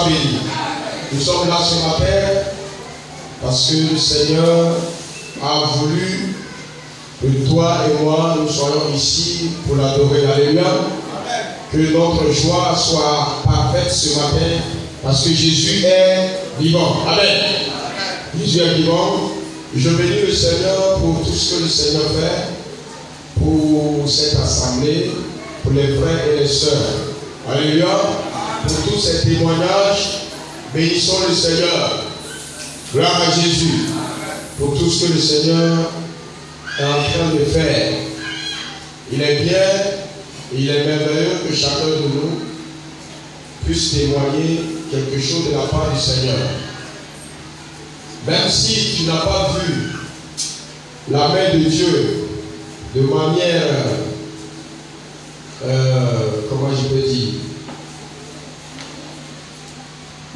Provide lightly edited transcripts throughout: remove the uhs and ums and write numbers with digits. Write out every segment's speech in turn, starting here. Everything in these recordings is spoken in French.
sois béni. Nous sommes là ce matin parce que le Seigneur a voulu que toi et moi nous soyons ici pour l'adorer. Alléluia. Que notre joie soit parfaite ce matin parce que Jésus est vivant. Amen. Jésus est vivant. Je bénis le Seigneur pour tout ce que le Seigneur fait pour cette assemblée, pour les frères et les sœurs. Alléluia. Pour tous ces témoignages, bénissons le Seigneur. Gloire à Jésus. Pour tout ce que le Seigneur est en train de faire. Il est bien, il est merveilleux que chacun de nous puisse témoigner quelque chose de la part du Seigneur. Même si tu n'as pas vu la main de Dieu de manière, comment je peux dire,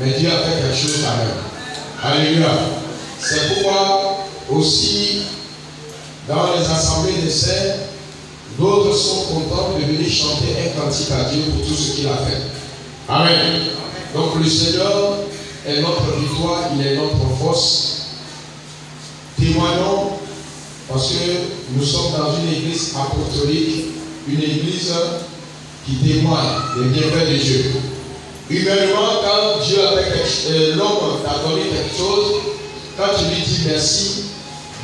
mais Dieu a fait quelque chose quand même. Alléluia. C'est pourquoi aussi, dans les assemblées des saints, d'autres sont contents de venir chanter un cantique à Dieu pour tout ce qu'il a fait. Amen. Donc le Seigneur est notre victoire, il est notre force. Témoignons parce que nous sommes dans une église apostolique, une église qui témoigne des bienfaits de Dieu. Humainement, quand Dieu a fait l'homme t'a donné quelque chose, quand tu lui dis merci,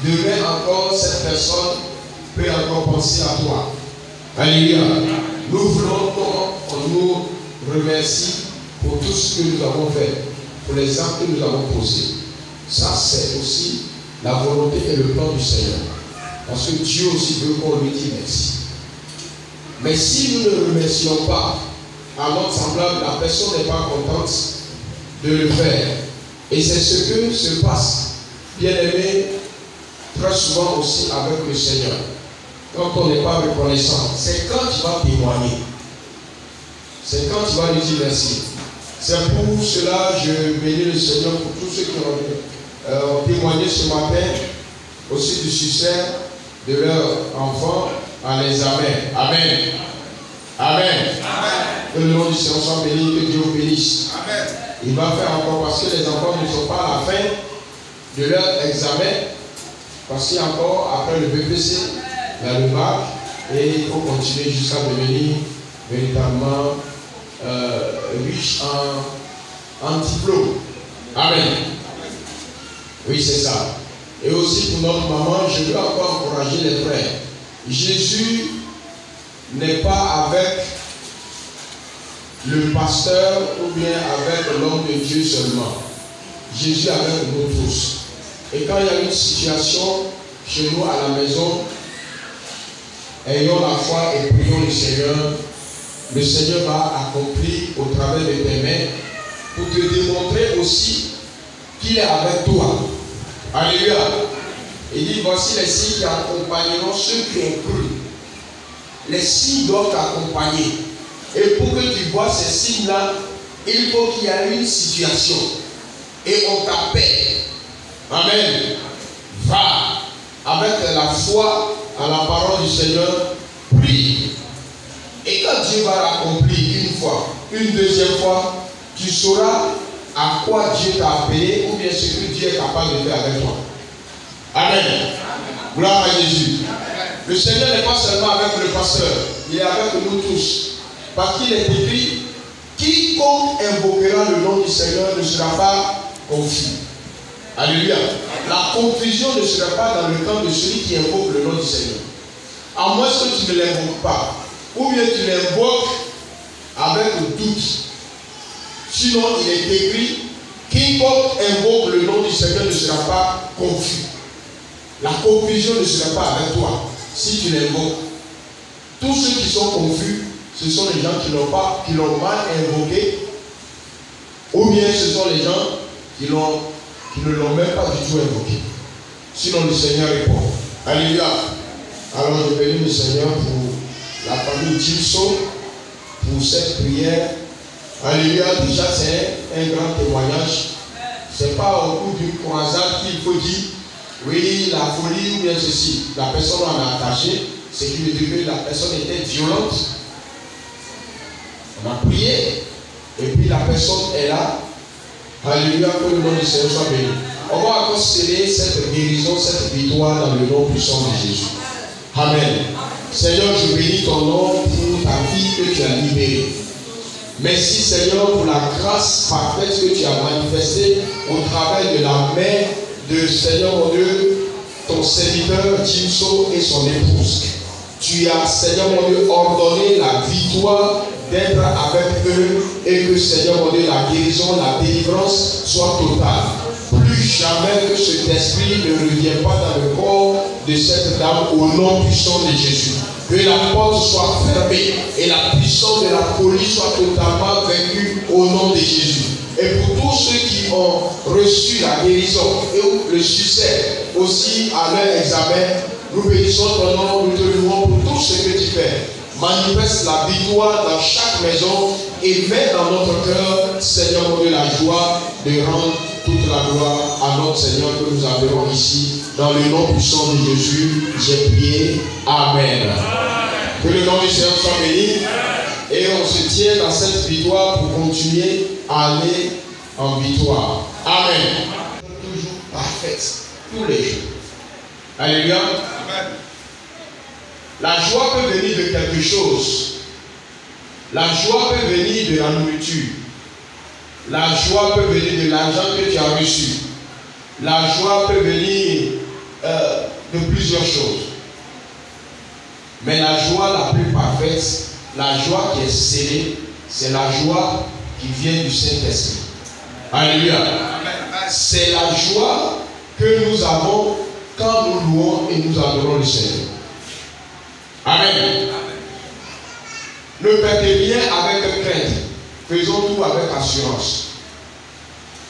demain encore cette personne peut encore penser à toi. Alléluia. Nous voulons qu'on nous remercie pour tout ce que nous avons fait, pour les actes que nous avons posés. Ça, c'est aussi la volonté et le plan du Seigneur. Parce que Dieu aussi veut qu'on lui dise merci. Mais si nous ne remercions pas à notre semblable, la personne n'est pas contente de le faire. Et c'est ce que se passe, bien aimé, très souvent aussi avec le Seigneur. Quand on n'est pas reconnaissant, c'est quand tu vas témoigner. C'est quand tu vas lui dire merci. C'est pour cela que je bénis le Seigneur pour tous ceux qui ont témoigné ce matin aussi du succès de leurs enfants en les amène. Amen. Amen. Que le nom du Seigneur soit béni, que Dieu vous bénisse. Amen. Il va faire encore parce que les enfants ne sont pas à la fin de leur examen. Parce qu'il y a encore, après le BPC, il y a le bac et il faut continuer jusqu'à devenir véritablement riche en diplôme. Amen. Oui, c'est ça. Et aussi pour notre maman, je veux encore encourager les frères. Jésus n'est pas avec le pasteur ou bien avec l'homme de Dieu seulement. Jésus est avec nous tous. Et quand il y a une situation chez nous à la maison, ayons la foi et prions le Seigneur. Le Seigneur va accomplir au travers de tes mains pour te démontrer aussi qu'il est avec toi. Alléluia. Il dit, voici les signes qui accompagneront ceux qui ont cru. Les signes doivent t'accompagner. Et pour que tu vois ces signes-là, il faut qu'il y ait une situation. Et on t'appelle. Amen. Va avec la foi à la parole du Seigneur. Prie. Et quand Dieu va l'accomplir une fois, une deuxième fois, tu sauras à quoi Dieu t'a appelé ou bien ce que Dieu est capable de faire avec toi. Amen. Gloire à Jésus. Le Seigneur n'est pas seulement avec le pasteur, il est avec nous tous. Parce qu'il est écrit, quiconque invoquera le nom du Seigneur ne sera pas confus. Alléluia. La confusion ne sera pas dans le camp de celui qui invoque le nom du Seigneur. À moins que tu ne l'invoques pas. Ou bien tu l'invoques avec doute. Sinon, il est écrit, quiconque invoque le nom du Seigneur ne sera pas confus. La confusion ne sera pas avec toi si tu l'invoques. Tous ceux qui sont confus, ce sont les gens qui l'ont mal invoqué, ou bien ce sont les gens qui ne l'ont même pas du tout invoqué. Sinon, le Seigneur répond. Alléluia. Alors, je bénis le Seigneur pour la famille Gilson, pour cette prière. Alléluia. Déjà, c'est un grand témoignage. Ce n'est pas au cours d'une croisade qu'il faut dire, oui, la folie ou bien ceci. La personne en a attaché, c'est qu'il veut dire que la personne était violente. On a prié, et puis la personne est là, Alléluia, que le nom du Seigneur soit béni. On va encore sceller cette guérison, cette victoire dans le nom puissant de Jésus. Amen. Seigneur, je bénis ton nom pour ta fille que tu as libérée. Merci Seigneur pour la grâce parfaite que tu as manifestée au travers de la main de Seigneur mon Dieu, ton serviteur Jimso et son épouse. Tu as Seigneur mon Dieu ordonné la victoire d'être avec eux et que Seigneur mon Dieu, la guérison, la délivrance soit totale. Plus jamais que cet esprit ne revient pas dans le corps de cette dame au nom puissant de Jésus. Que la porte soit fermée et la puissance de la folie soit totalement vaincue au nom de Jésus. Et pour tous ceux qui ont reçu la guérison et le succès aussi à leur examen, nous bénissons ton nom, nous te louons pour tout ce que tu fais. Manifeste la victoire dans chaque maison et mets dans notre cœur, Seigneur mon Dieu, la joie de rendre toute la gloire à notre Seigneur que nous avons ici. Dans le nom puissant de Jésus, j'ai prié. Amen. Que le nom du Seigneur soit béni. Et on se tient dans cette victoire pour continuer à aller en victoire. Amen. Toujours parfaite. Tous les jours. Alléluia. Amen. La joie peut venir de quelque chose. La joie peut venir de la nourriture. La joie peut venir de l'argent que tu as reçu. La joie peut venir de plusieurs choses. Mais la joie la plus parfaite, la joie qui est scellée, c'est la joie qui vient du Saint-Esprit. Alléluia. C'est la joie que nous avons quand nous louons et nous adorons le Seigneur. Amen. Ne perdez rien avec crainte. Faisons tout avec assurance.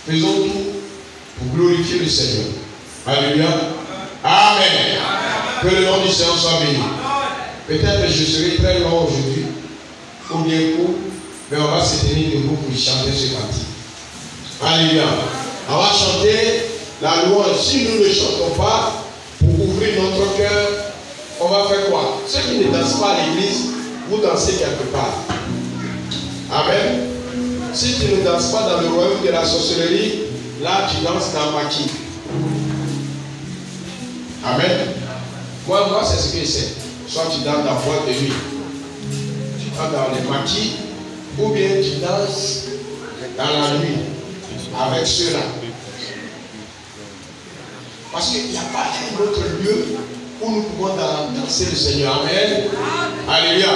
Faisons tout pour glorifier le Seigneur. Alléluia. Amen. Que le nom du Seigneur soit béni. Peut-être que je serai très long aujourd'hui, ou bien court, mais on va se tenir debout pour chanter ce cantique. Alléluia. On va chanter la louange. Si nous ne chantons pas, pour ouvrir notre cœur, on va faire quoi? Ceux qui ne dansent pas à l'église, vous dansez quelque part. Amen. Si tu ne danses pas dans le royaume de la sorcellerie, là tu danses dans maquis. Amen. Moi c'est ce que je sais. Soit tu danses dans la boîte de nuit, tu danses dans les maquis, ou bien tu danses dans la nuit avec ceux-là. Parce qu'il n'y a pas un autre lieu où nous pouvons danser le Seigneur. Amen. Alléluia.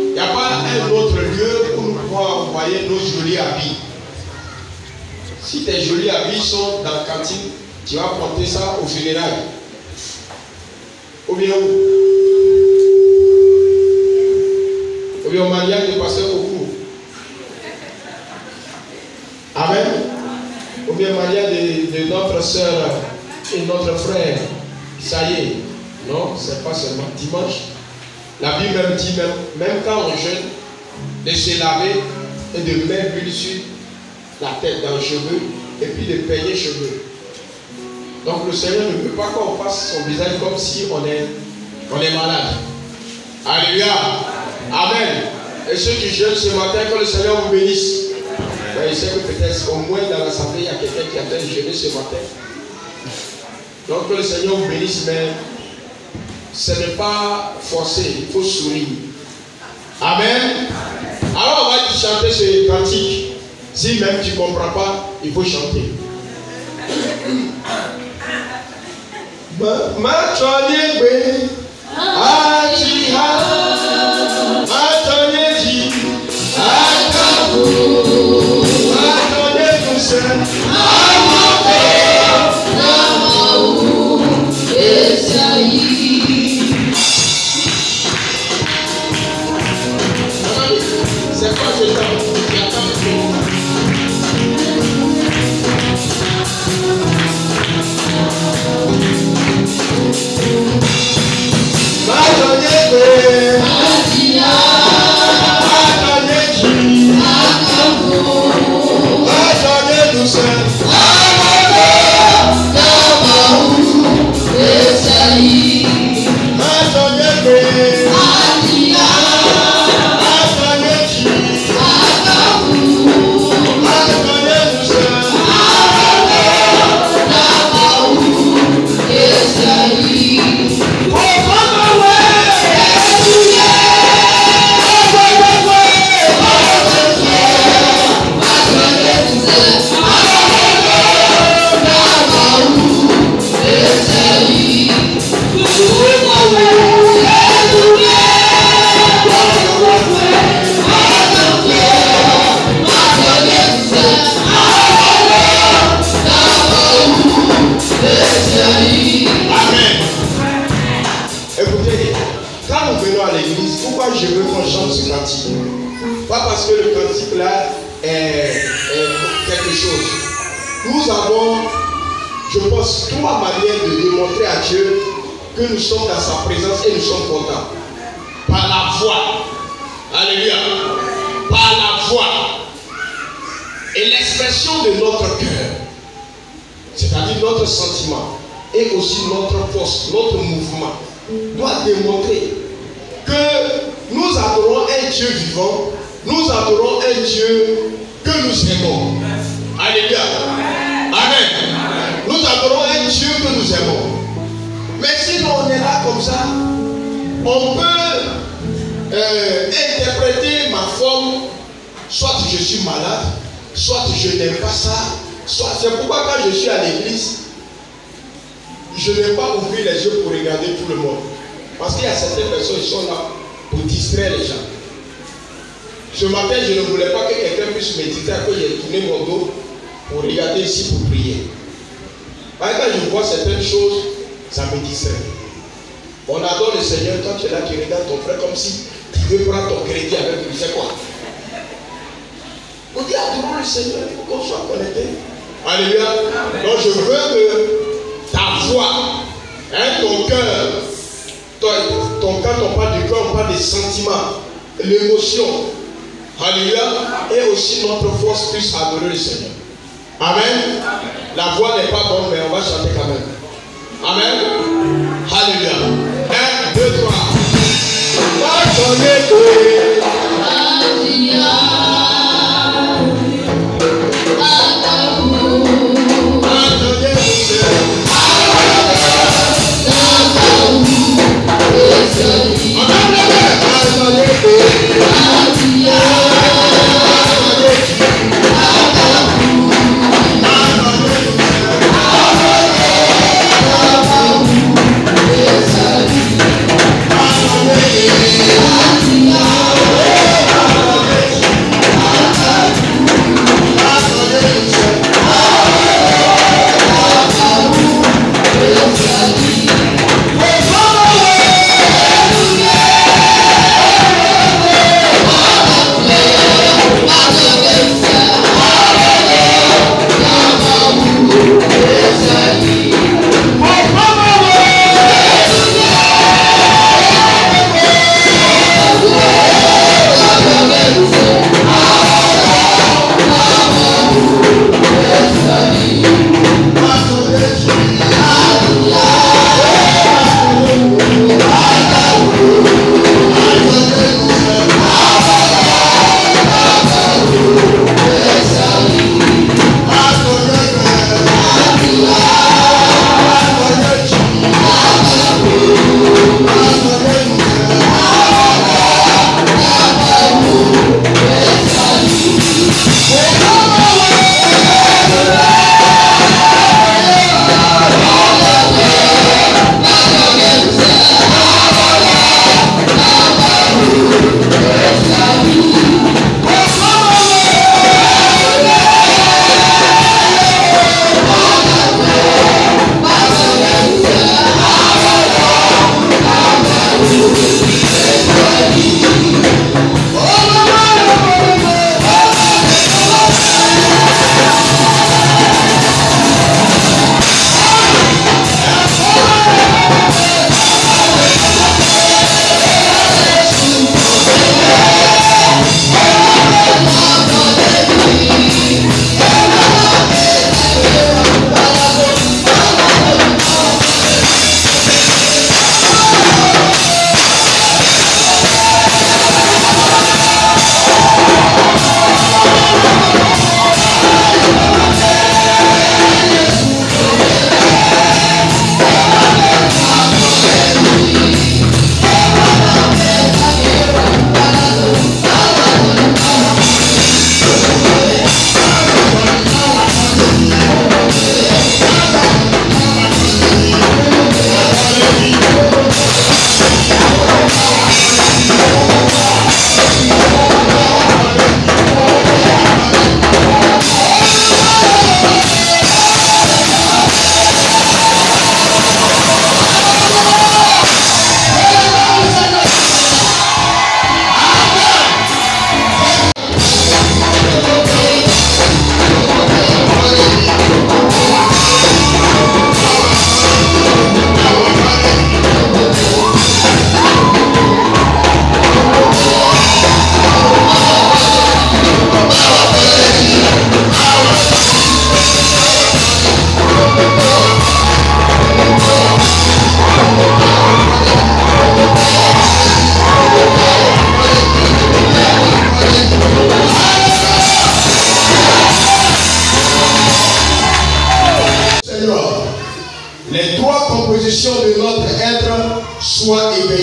Il n'y a pas un autre lieu où nous pouvons envoyer nos jolis habits. Si tes jolis habits sont dans la cantine, tu vas porter ça au funérailles. Ou bien au mariage de pasteur au cours. Amen. Ou bien au mariage de notre soeur et notre frère. Ça y est. Non, c'est pas seulement dimanche. La Bible même dit, même quand on jeûne, de se laver et de mettre l'huile sur la tête dans les cheveux et puis de peigner les cheveux. Donc le Seigneur ne veut pas qu'on fasse son visage comme si on est malade. Alléluia. Amen. Et ceux qui jeûnent ce matin, que le Seigneur vous bénisse. Ben, je sais que peut-être au moins dans l'assemblée, il y a quelqu'un qui a fait jeûner ce matin. Donc que le Seigneur vous bénisse, mais ce n'est pas forcé, il faut sourire. Amen. Alors on va te chanter ce cantique. Si même tu ne comprends pas, il faut chanter. C'est pas ce temps. Seigneur à l'église, pourquoi je veux qu'on chante ce cantique? Pas parce que le cantique là est quelque chose. Nous avons, je pense, trois manières de démontrer à Dieu que nous sommes dans sa présence et nous sommes contents. Par la foi. Alléluia. Par la foi. Et l'expression de notre cœur, c'est-à-dire notre sentiment, et aussi notre force, notre mouvement, doit démontrer que nous adorons un Dieu vivant, nous adorons un Dieu que nous aimons. Alléluia. Amen. Nous adorons un Dieu que nous aimons. Mais si on est là comme ça, on peut interpréter ma forme, soit je suis malade, soit je n'aime pas ça, soit c'est pourquoi quand je suis à l'église, je n'aime pas ouvrir les yeux pour regarder tout le monde. Parce qu'il y a certaines personnes qui sont là pour distraire les gens. Ce matin, je ne voulais pas que quelqu'un puisse me distraire, que j'ai tourné mon dos pour regarder ici pour prier. Parce que quand je vois certaines choses, ça me distrait. On adore le Seigneur, quand tu es là, tu regardes ton frère comme si tu veux prendre ton crédit avec lui. C'est quoi? On dit adorons le Seigneur, il faut qu'on soit connecté. Alléluia. Donc je veux que ta foi, ton cœur, quand on parle du cœur, on parle des sentiments, l'émotion, alléluia, et aussi notre force puisse adorer le Seigneur. Amen. La voix n'est pas bonne, mais on va chanter quand même. Amen. Alléluia. 1, 2, 3. Yes,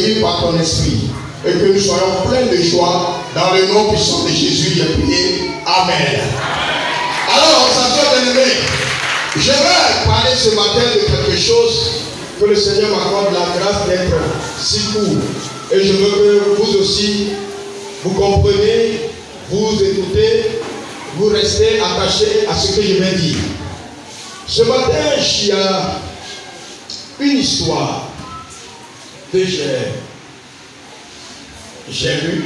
conduire par ton esprit. Et que nous soyons pleins de joie dans le nom puissant de Jésus. J'ai prié. Amen. Alors, sa soeur bien-aimée, je vais parler ce matin de quelque chose que le Seigneur m'accorde la grâce d'être si court. Et je veux que vous aussi, vous compreniez, vous écoutez, vous restez attachés à ce que je vais dire. Ce matin, il y a une histoire que j'ai lue,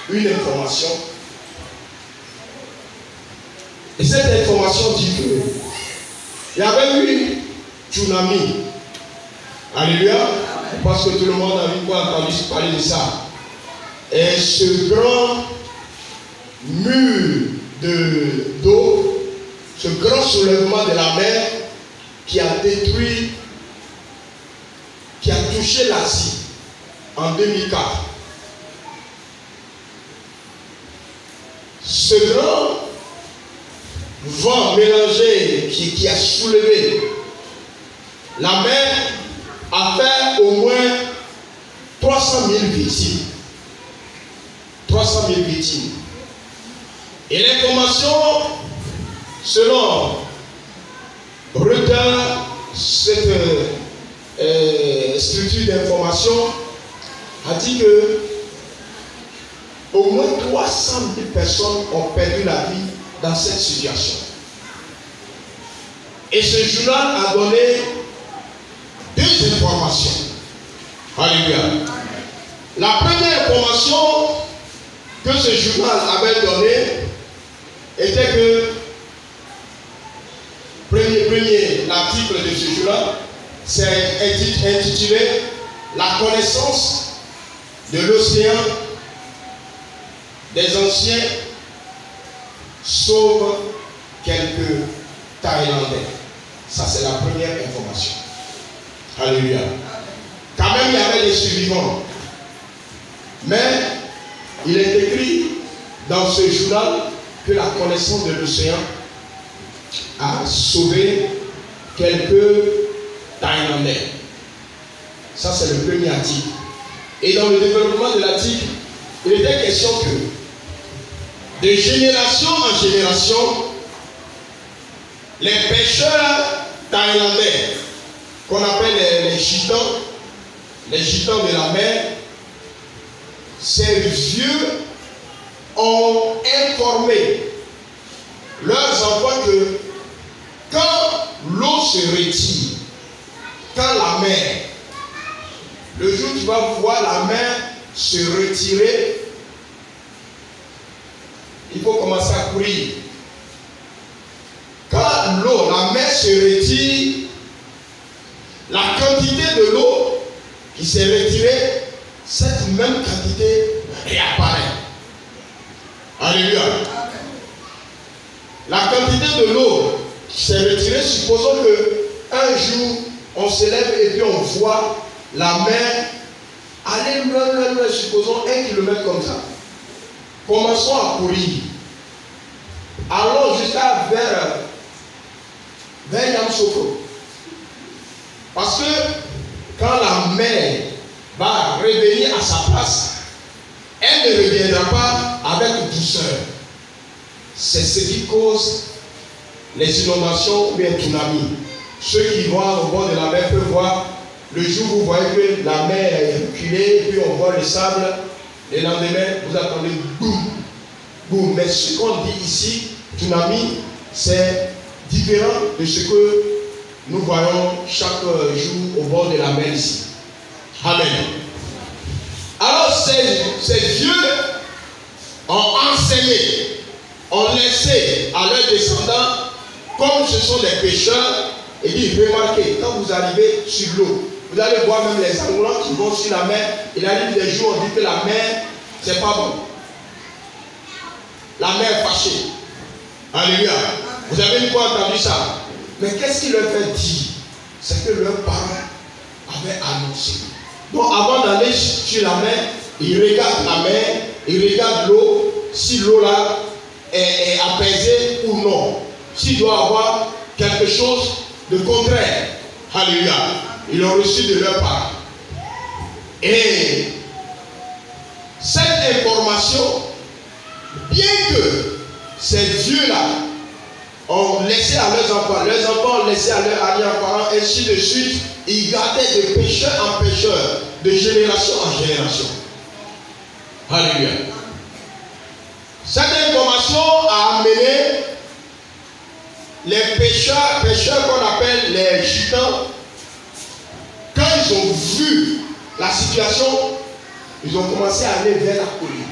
une information. Et cette information dit que il y avait eu tsunami. Alléluia. Parce que tout le monde a entendu parler de ça. Et ce grand mur d'eau, ce grand soulèvement de la mer qui a détruit, qui a touché l'Asie en 2004. Ce grand vent mélangé qui a soulevé la mer a fait au moins 300 000 victimes. 300 000 victimes. Et l'information, selon Reuters, cette structure d'information, a dit que au moins 300 000 personnes ont perdu la vie dans cette situation. Et ce journal a donné deux informations. Alléluia. La première information que ce journal avait donnée était que, premier l'article de ce journal, c'est intitulé La connaissance de l'océan des anciens sauve quelques Thaïlandais. Ça, c'est la première information. Alléluia. Quand même, il y avait des survivants. Mais il est écrit dans ce journal que la connaissance de l'océan a sauvé quelques Thaïlandais. Ça, c'est le premier article. Et dans le développement de l'article, il était question que de génération en génération, les pêcheurs thaïlandais, qu'on appelle les gitans de la mer, ces vieux ont informé leurs enfants que quand l'eau se retire, quand la mer, le jour où tu vas voir la mer se retirer, il faut commencer à courir. Quand l'eau, la mer se retire, la quantité de l'eau qui s'est retirée, cette même quantité réapparaît. Alléluia. La quantité de l'eau qui s'est retirée, supposons qu'un jour, on se lève et puis on voit la mer aller loin, supposons 1 kilomètre comme ça. Commençons à courir. Allons jusqu'à vers Yamoussoukro. Parce que quand la mer va revenir à sa place, elle ne reviendra pas avec douceur. C'est ce qui cause les inondations ou bien tsunamis. Ceux qui vont au bord de la mer peuvent voir, le jour où vous voyez que la mer est reculée, et puis on voit le sable, le lendemain, vous attendez boum, boum. Mais ce qu'on dit ici, tsunami, c'est différent de ce que nous voyons chaque jour au bord de la mer ici. Amen. Alors ces vieux ont enseigné, ont laissé à leurs descendants, comme ce sont des pêcheurs, et dit, remarquez, quand vous arrivez sur l'eau, vous allez voir même les angolans qui vont sur la mer. Il arrive des jours, on dit que la mer, c'est pas bon. La mer est fâchée. Alléluia. Vous avez une fois entendu ça? Mais qu'est-ce qui leur fait dire? C'est que leurs parents avaient annoncé. Donc avant d'aller sur la mer, ils regardent la mer, ils regardent l'eau, si l'eau là est apaisée ou non. S'il doit avoir quelque chose de contraire. Alléluia. Ils l'ont reçu de leurs parents. Et cette information, bien que ces dieux-là ont laissé à leurs enfants ont laissé à leurs arrière-parents, ainsi de suite, ils gardaient de pécheur en pécheur, de génération en génération. Alléluia. Cette information a amené les pécheurs qu'on appelle les gitans, quand ils ont vu la situation, ils ont commencé à aller vers la colline.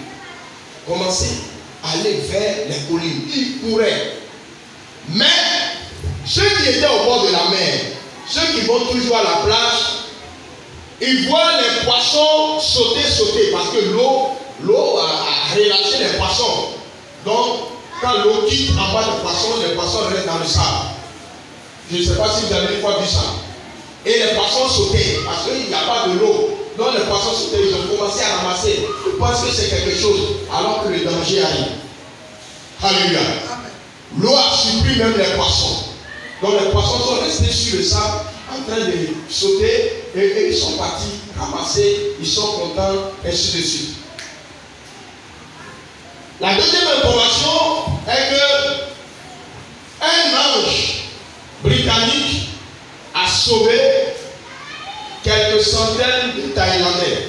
Commencé à aller vers les collines. Ils couraient. Mais ceux qui étaient au bord de la mer, ceux qui vont toujours à la plage, ils voient les poissons sauter, parce que l'eau a relâché les poissons. Donc, quand l'eau quitte en bas des poissons, les poissons restent dans le sable. Je ne sais pas si vous avez une fois vu ça. Et les poissons sautaient, parce qu'il n'y a pas de l'eau. Donc les poissons sautaient, ils ont commencé à ramasser. Ils pensent que c'est quelque chose, alors que le danger arrive. Alléluia. L'eau a surpris même les poissons. Donc les poissons sont restés sur le sable, en train de sauter, et ils sont partis ramasser, ils sont contents, ainsi de suite. La deuxième information est que un ange britannique a sauvé quelques centaines de Thaïlandais.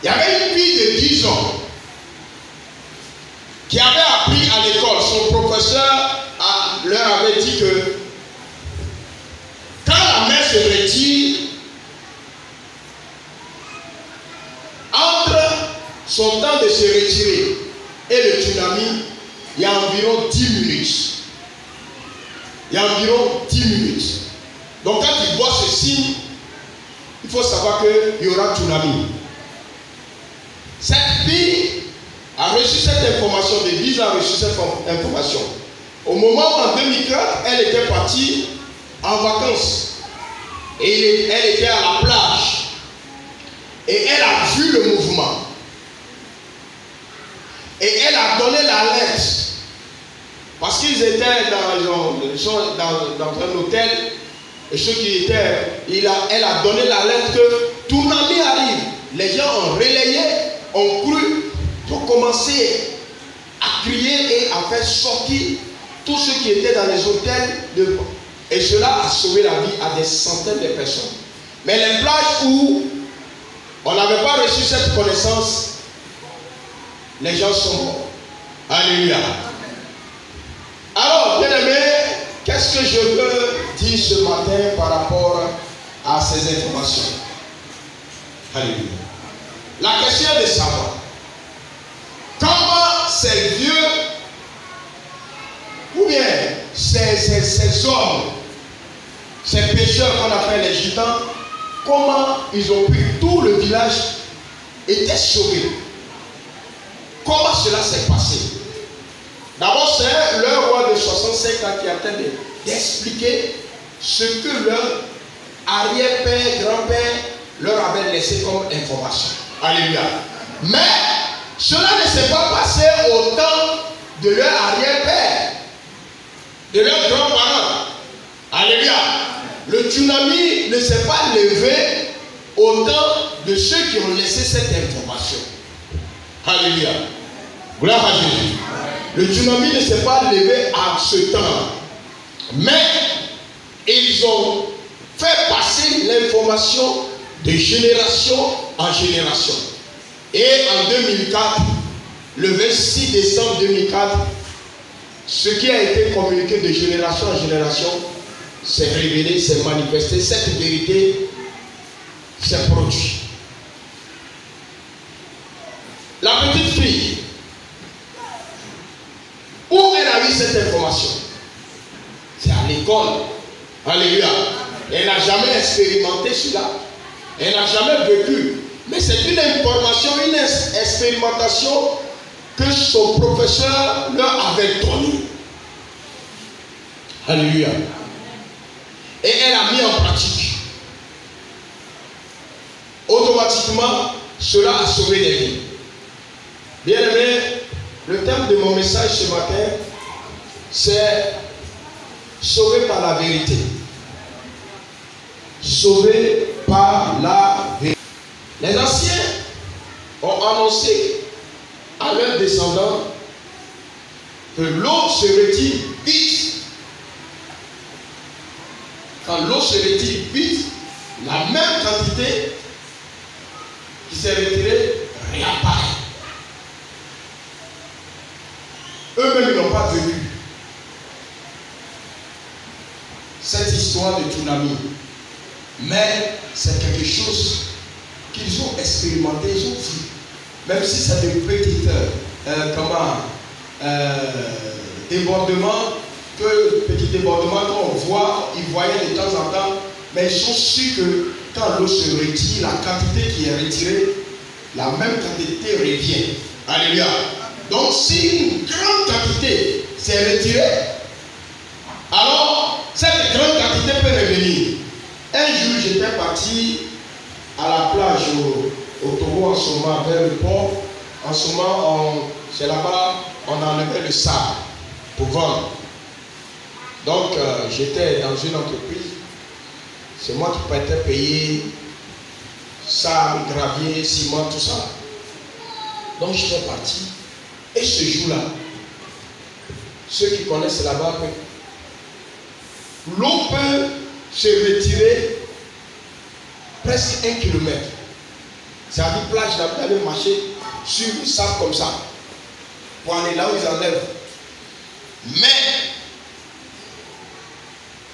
Il y avait une fille de 10 ans qui avait appris à l'école. Son professeur leur avait dit que quand la mer se retire, entre son temps de se retirer et le tsunami, il y a environ 10 minutes. Il y a environ 10 minutes. Donc quand il voit ce signe, il faut savoir qu'il y aura tsunami. Cette fille a reçu cette information, de 10 ans a reçu cette information. Au moment où en 2004, elle était partie en vacances. Et elle était à la plage. Et elle a vu le mouvement. Et elle a donné l'alerte. Parce qu'ils étaient dans un hôtel. Et ceux qui étaient, elle a donné l'alerte que tsunami arrive. Les gens ont relayé, ont cru, ont commencé à crier et à faire sortir tous ceux qui étaient dans les hôtels. Et cela a sauvé la vie à des centaines de personnes. Mais les plages où on n'avait pas reçu cette connaissance, les gens sont morts. Alléluia. Alors, bien aimé, qu'est-ce que je veux dire ce matin par rapport à ces informations? Alléluia. La question est de savoir comment ces dieux ou bien ces hommes, ces pécheurs qu'on appelle les gitans, comment ils ont pu, tout le village était sauvé. Comment cela s'est passé? D'abord, c'est leur roi de 65 ans qui a tenté d'expliquer ce que leur arrière-père, grand-père leur avait laissé comme information. Alléluia. Mais cela ne s'est pas passé au temps de leur arrière-père, de leurs grands-parents. Alléluia. Le tsunami ne s'est pas levé au temps de ceux qui ont laissé cette information. Alléluia. Gloire à Jésus. Le tsunami ne s'est pas levé à ce temps. Mais ils ont fait passer l'information de génération en génération. Et en 2004, le 26 décembre 2004, ce qui a été communiqué de génération en génération s'est révélé, s'est manifesté. Cette vérité s'est produite. La petite fille, où elle a eu cette information? C'est à l'école. Alléluia. Elle n'a jamais expérimenté cela. Elle n'a jamais vécu. Mais c'est une information, une expérimentation que son professeur leur avait donnée. Alléluia. Et elle a mis en pratique. Automatiquement, cela a sauvé des vies. Bien aimé, le thème de mon message ce matin, c'est sauvé par la vérité. Sauvé par la vérité. Les anciens ont annoncé à leurs descendants que l'eau se retire vite. Quand l'eau se retire vite, la même quantité qui s'est retirée réapparaît. Eux-mêmes, ils n'ont pas vécu cette histoire de tsunami. Mais c'est quelque chose qu'ils ont expérimenté, ils ont vu. Même si c'est des petits débordements, petits débordements qu'on voit, ils voyaient de temps en temps, mais ils sont sûrs que quand l'eau se retire, la quantité qui est retirée, la même quantité revient. Alléluia. Donc si une grande quantité s'est retirée, alors cette grande quantité peut revenir. Un jour, j'étais parti à la plage au Togo en ce moment, vers le port. En ce moment, c'est là-bas, on enlevait le sable pour vendre. Donc, j'étais dans une entreprise. C'est moi qui prêtais payer sable, gravier, ciment, tout ça. Donc, j'étais parti. Et ce jour-là, ceux qui connaissent là-bas, l'eau peut se retirer presque 1 kilomètre. C'est-à-dire plage, vous allez marcher sur le sable comme ça pour aller là où ils enlèvent. Mais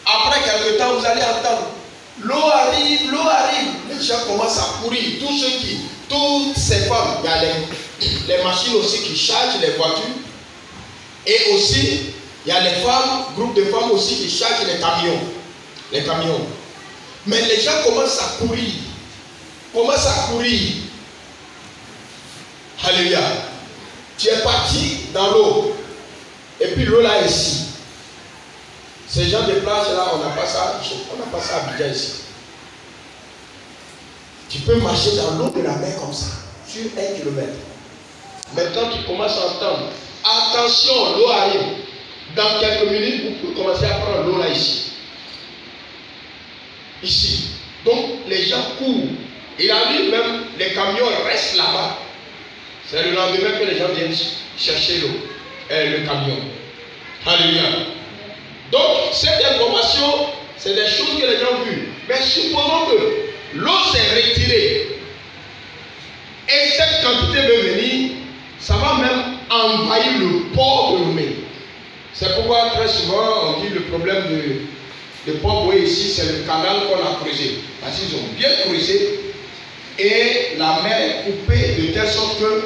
après quelque temps, vous allez entendre l'eau arrive, les gens commencent à courir. Toutes ces femmes, il y a les machines aussi qui chargent les voitures. Et aussi, il y a les femmes, groupe de femmes aussi qui chargent les camions. Mais les gens commencent à courir. Alléluia. Tu es parti dans l'eau. Et puis l'eau là est ici. Ces gens de plage là, on n'a pas ça à Abidjan ici. Tu peux marcher dans l'eau de la mer comme ça, sur 1 kilomètre. Maintenant, tu commences à entendre. Attention, l'eau arrive. Dans quelques minutes, vous pouvez commencer à prendre l'eau là ici. Ici. Donc, les gens courent. Il arrive même, les camions restent là-bas. C'est le lendemain que les gens viennent chercher l'eau, le camion. Alléluia. Donc, cette information, c'est des choses que les gens ont vues. Mais supposons que l'eau s'est retirée et cette quantité veut venir, ça va même envahir le port de Lomé. C'est pourquoi très souvent on dit le problème de port Boué ici, c'est le canal qu'on a creusé. Parce qu'ils ont bien creusé et la mer est coupée de telle sorte que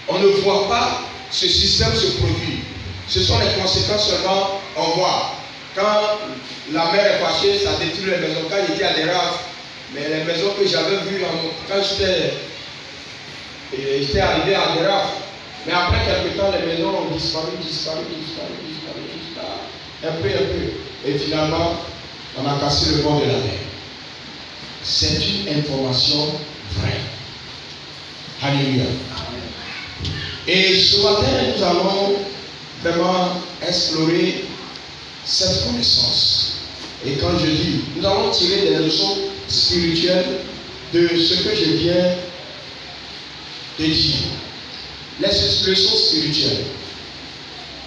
on ne voit pas ce système se produire. Ce sont les conséquences seulement on voit. Quand la mer est fâchée, ça détruit les maisons. Quand j'étais à Dérave, mais les maisons que j'avais vues quand j'étais arrivé à Dérave, mais après quelque temps, les maisons ont disparu. Un peu. Et finalement, on a cassé le bord de la mer. C'est une information vraie. Alléluia. Et ce matin, nous allons vraiment explorer cette connaissance. Et quand je dis, nous allons tirer des leçons spirituelles de ce que je viens de dire. Les leçons spirituelles.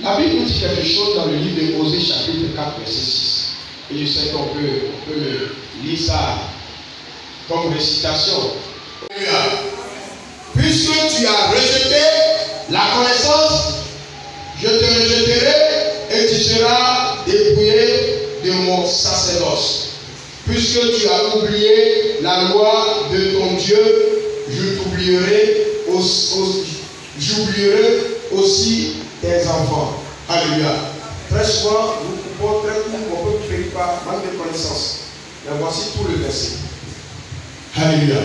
La Bible nous dit quelque chose dans le livre de Osée chapitre 4 verset 6. Et je sais qu'on peut lire ça comme récitation. Puisque tu as rejeté la connaissance, je te rejetterai et tu seras dépouillé de mon sacerdoce. Puisque tu as oublié la loi de ton Dieu, j'oublierai aussi tes enfants. Alléluia. Très souvent, nous coupons très court, on peut créer par manque de connaissance. Mais voici tout le verset. Alléluia.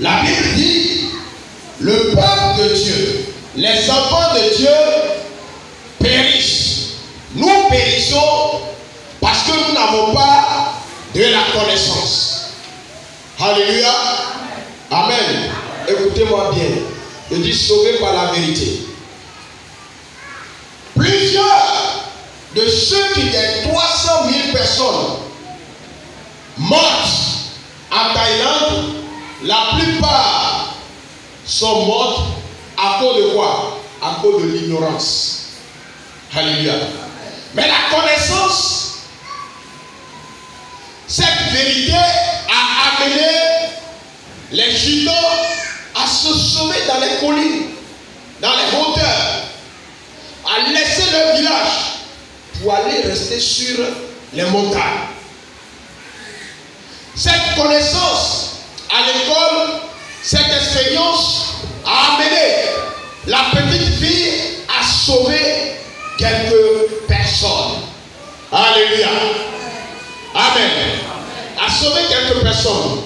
La Bible dit, le peuple de Dieu, les enfants de Dieu périssent. Nous périssons parce que nous n'avons pas de la connaissance. Alléluia. Amen. Écoutez-moi bien. Je dis sauvé par la vérité. Plusieurs de ceux qui étaient 300 000 personnes mortes en Thaïlande, la plupart sont morts à cause de quoi? À cause de l'ignorance. Alléluia. Mais la connaissance, cette vérité a amené les Gitans à se sauver dans les collines, dans les hauteurs, à laisser leur village pour aller rester sur les montagnes. Cette connaissance à l'école, cette expérience a amené la petite fille à sauver quelques personnes. Alléluia. Amen. À sauver quelques personnes.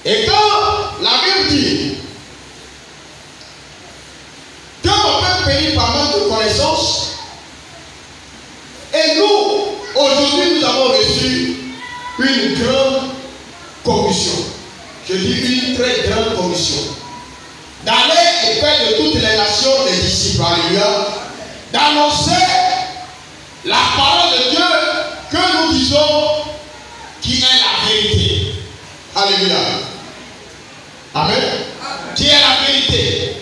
Et quand la Bible dit que mon peuple périt par manque de connaissance, et nous, aujourd'hui, nous avons reçu une grande commission. Je dis une très grande commission. D'aller et faire de toutes les nations des disciples, alléluia, d'annoncer la parole de Dieu que nous disons qui est la vérité. Alléluia. Amen. Qui est la vérité.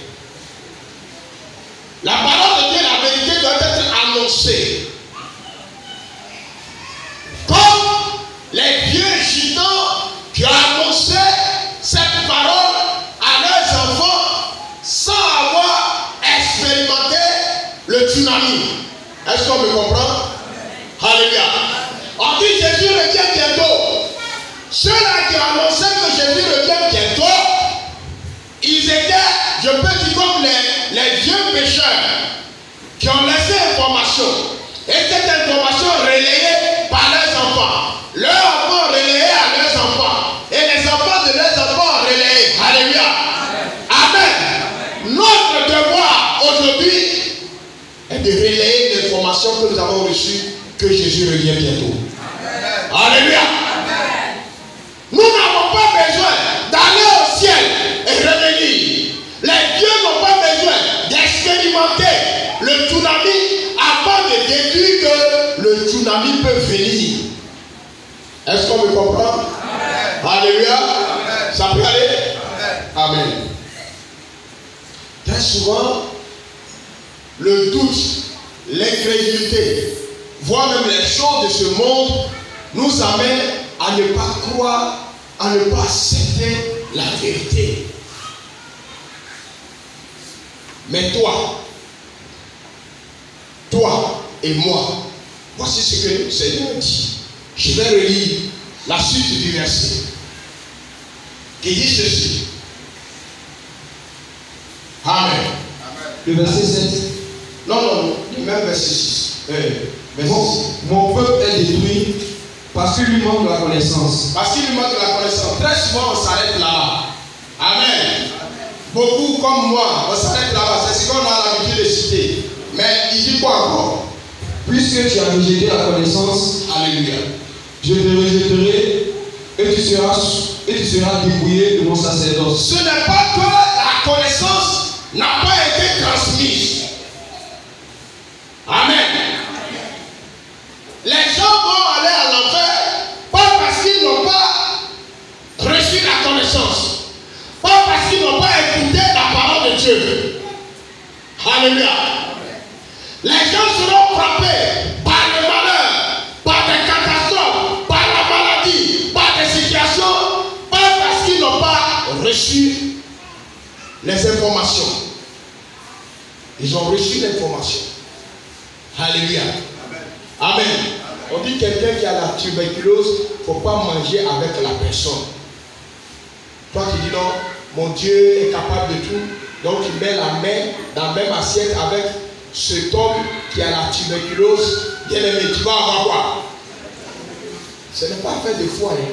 La parole de Dieu, la vérité doit être annoncée. Comme les vieux gitans qui ont annoncé cette parole à leurs enfants sans avoir expérimenté le tsunami. Est-ce qu'on me comprend? Alléluia. On dit Jésus revient bientôt. Ceux-là qui ont annoncé que Jésus revient bientôt, ils étaient, je peux dire, comme les vieux pécheurs qui ont laissé information. Et cette information relayée par leurs enfants. Leurs enfants relayés à leurs enfants. Et les enfants de leurs enfants relayés. Alléluia. Amen. Notre devoir aujourd'hui est de relayer l'information que nous avons reçue que Jésus revient bientôt. Alléluia. Nous n'avons pas besoin d'aller au ciel et revenir. Les dieux n'ont pas besoin d'expérimenter le tsunami avant de déduire que le tsunami peut venir. Est-ce qu'on me comprend? Alléluia. Ça peut aller? Amen. Très souvent, le doute, l'incrédulité, voire même les choses de ce monde nous amènent à ne pas croire, à ne pas accepter la vérité. Mais toi et moi, voici ce que le Seigneur dit. Je vais relire la suite du verset qui dit ceci. Amen. Le verset 7. Non, le même verset 6. Mon peuple est détruit parce qu'il lui manque la connaissance. Parce qu'il lui manque la connaissance. Très souvent, on s'arrête là-bas. Amen. Beaucoup comme moi, on s'arrête là-bas. C'est ce qu'on a l'habitude de citer. Mais il dit quoi encore? Puisque tu as rejeté la connaissance, alléluia, je te rejetterai et tu seras dépouillé de mon sacerdoce. Ce n'est pas que la connaissance n'a pas été transmise. Amen. Les gens vont aller à l'enfer pas parce qu'ils n'ont pas reçu la connaissance, pas parce qu'ils n'ont pas écouté la parole de Dieu. Alléluia. Les gens seront frappés par le malheur, par des catastrophes, par la maladie, par des situations, pas parce qu'ils n'ont pas reçu les informations. Ils ont reçu l'information. Alléluia. Amen. On dit quelqu'un qui a la tuberculose, il ne faut pas manger avec la personne. Toi qui dis non, mon Dieu est capable de tout, donc il met la main dans la même assiette avec cet homme qui a la tuberculose. Bien aimé, tu vas avoir quoi? Ce n'est pas fait de foi. Hein.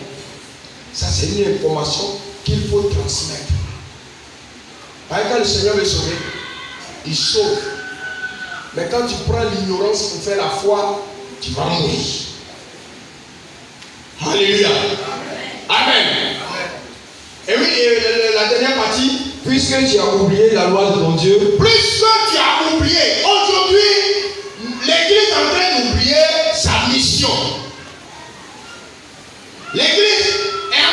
Ça, c'est une information qu'il faut transmettre. Quand le Seigneur veut sauver, il sauve. Mais quand tu prends l'ignorance pour faire la foi, tu vas mourir. Alléluia. Amen. Et oui, la dernière partie. Puisque tu as oublié la loi de ton Dieu. Puisque tu as oublié. Aujourd'hui, l'Église est en train d'oublier sa mission. L'Église est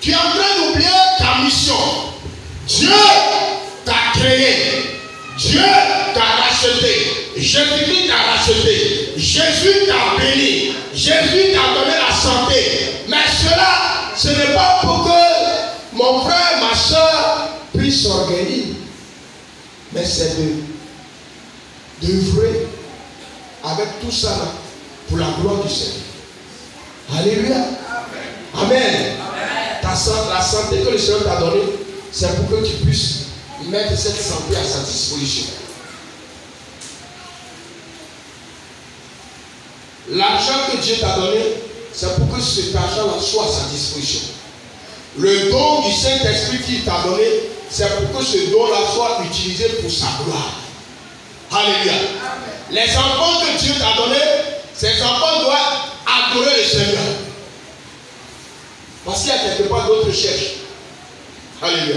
Tu es en train d'oublier ta mission. Dieu t'a créé. Dieu t'a racheté. Jésus-Christ t'a racheté. Jésus t'a béni. Jésus t'a donné la santé. Mais cela, ce n'est pas pour que mon frère, ma soeur puisse s'organiser. Mais c'est d'œuvrer avec tout ça là, pour la gloire du Seigneur. Alléluia. Amen. La santé que le Seigneur t'a donnée, c'est pour que tu puisses mettre cette santé à sa disposition. L'argent que Dieu t'a donné, c'est pour que cet argent-là soit à sa disposition. Le don du Saint-Esprit qu'il t'a donné, c'est pour que ce don-là soit utilisé pour sa gloire. Alléluia. Les enfants que Dieu t'a donnés, ces enfants doivent adorer le Seigneur. Parce qu'il y a quelque part d'autres cherchent. Alléluia.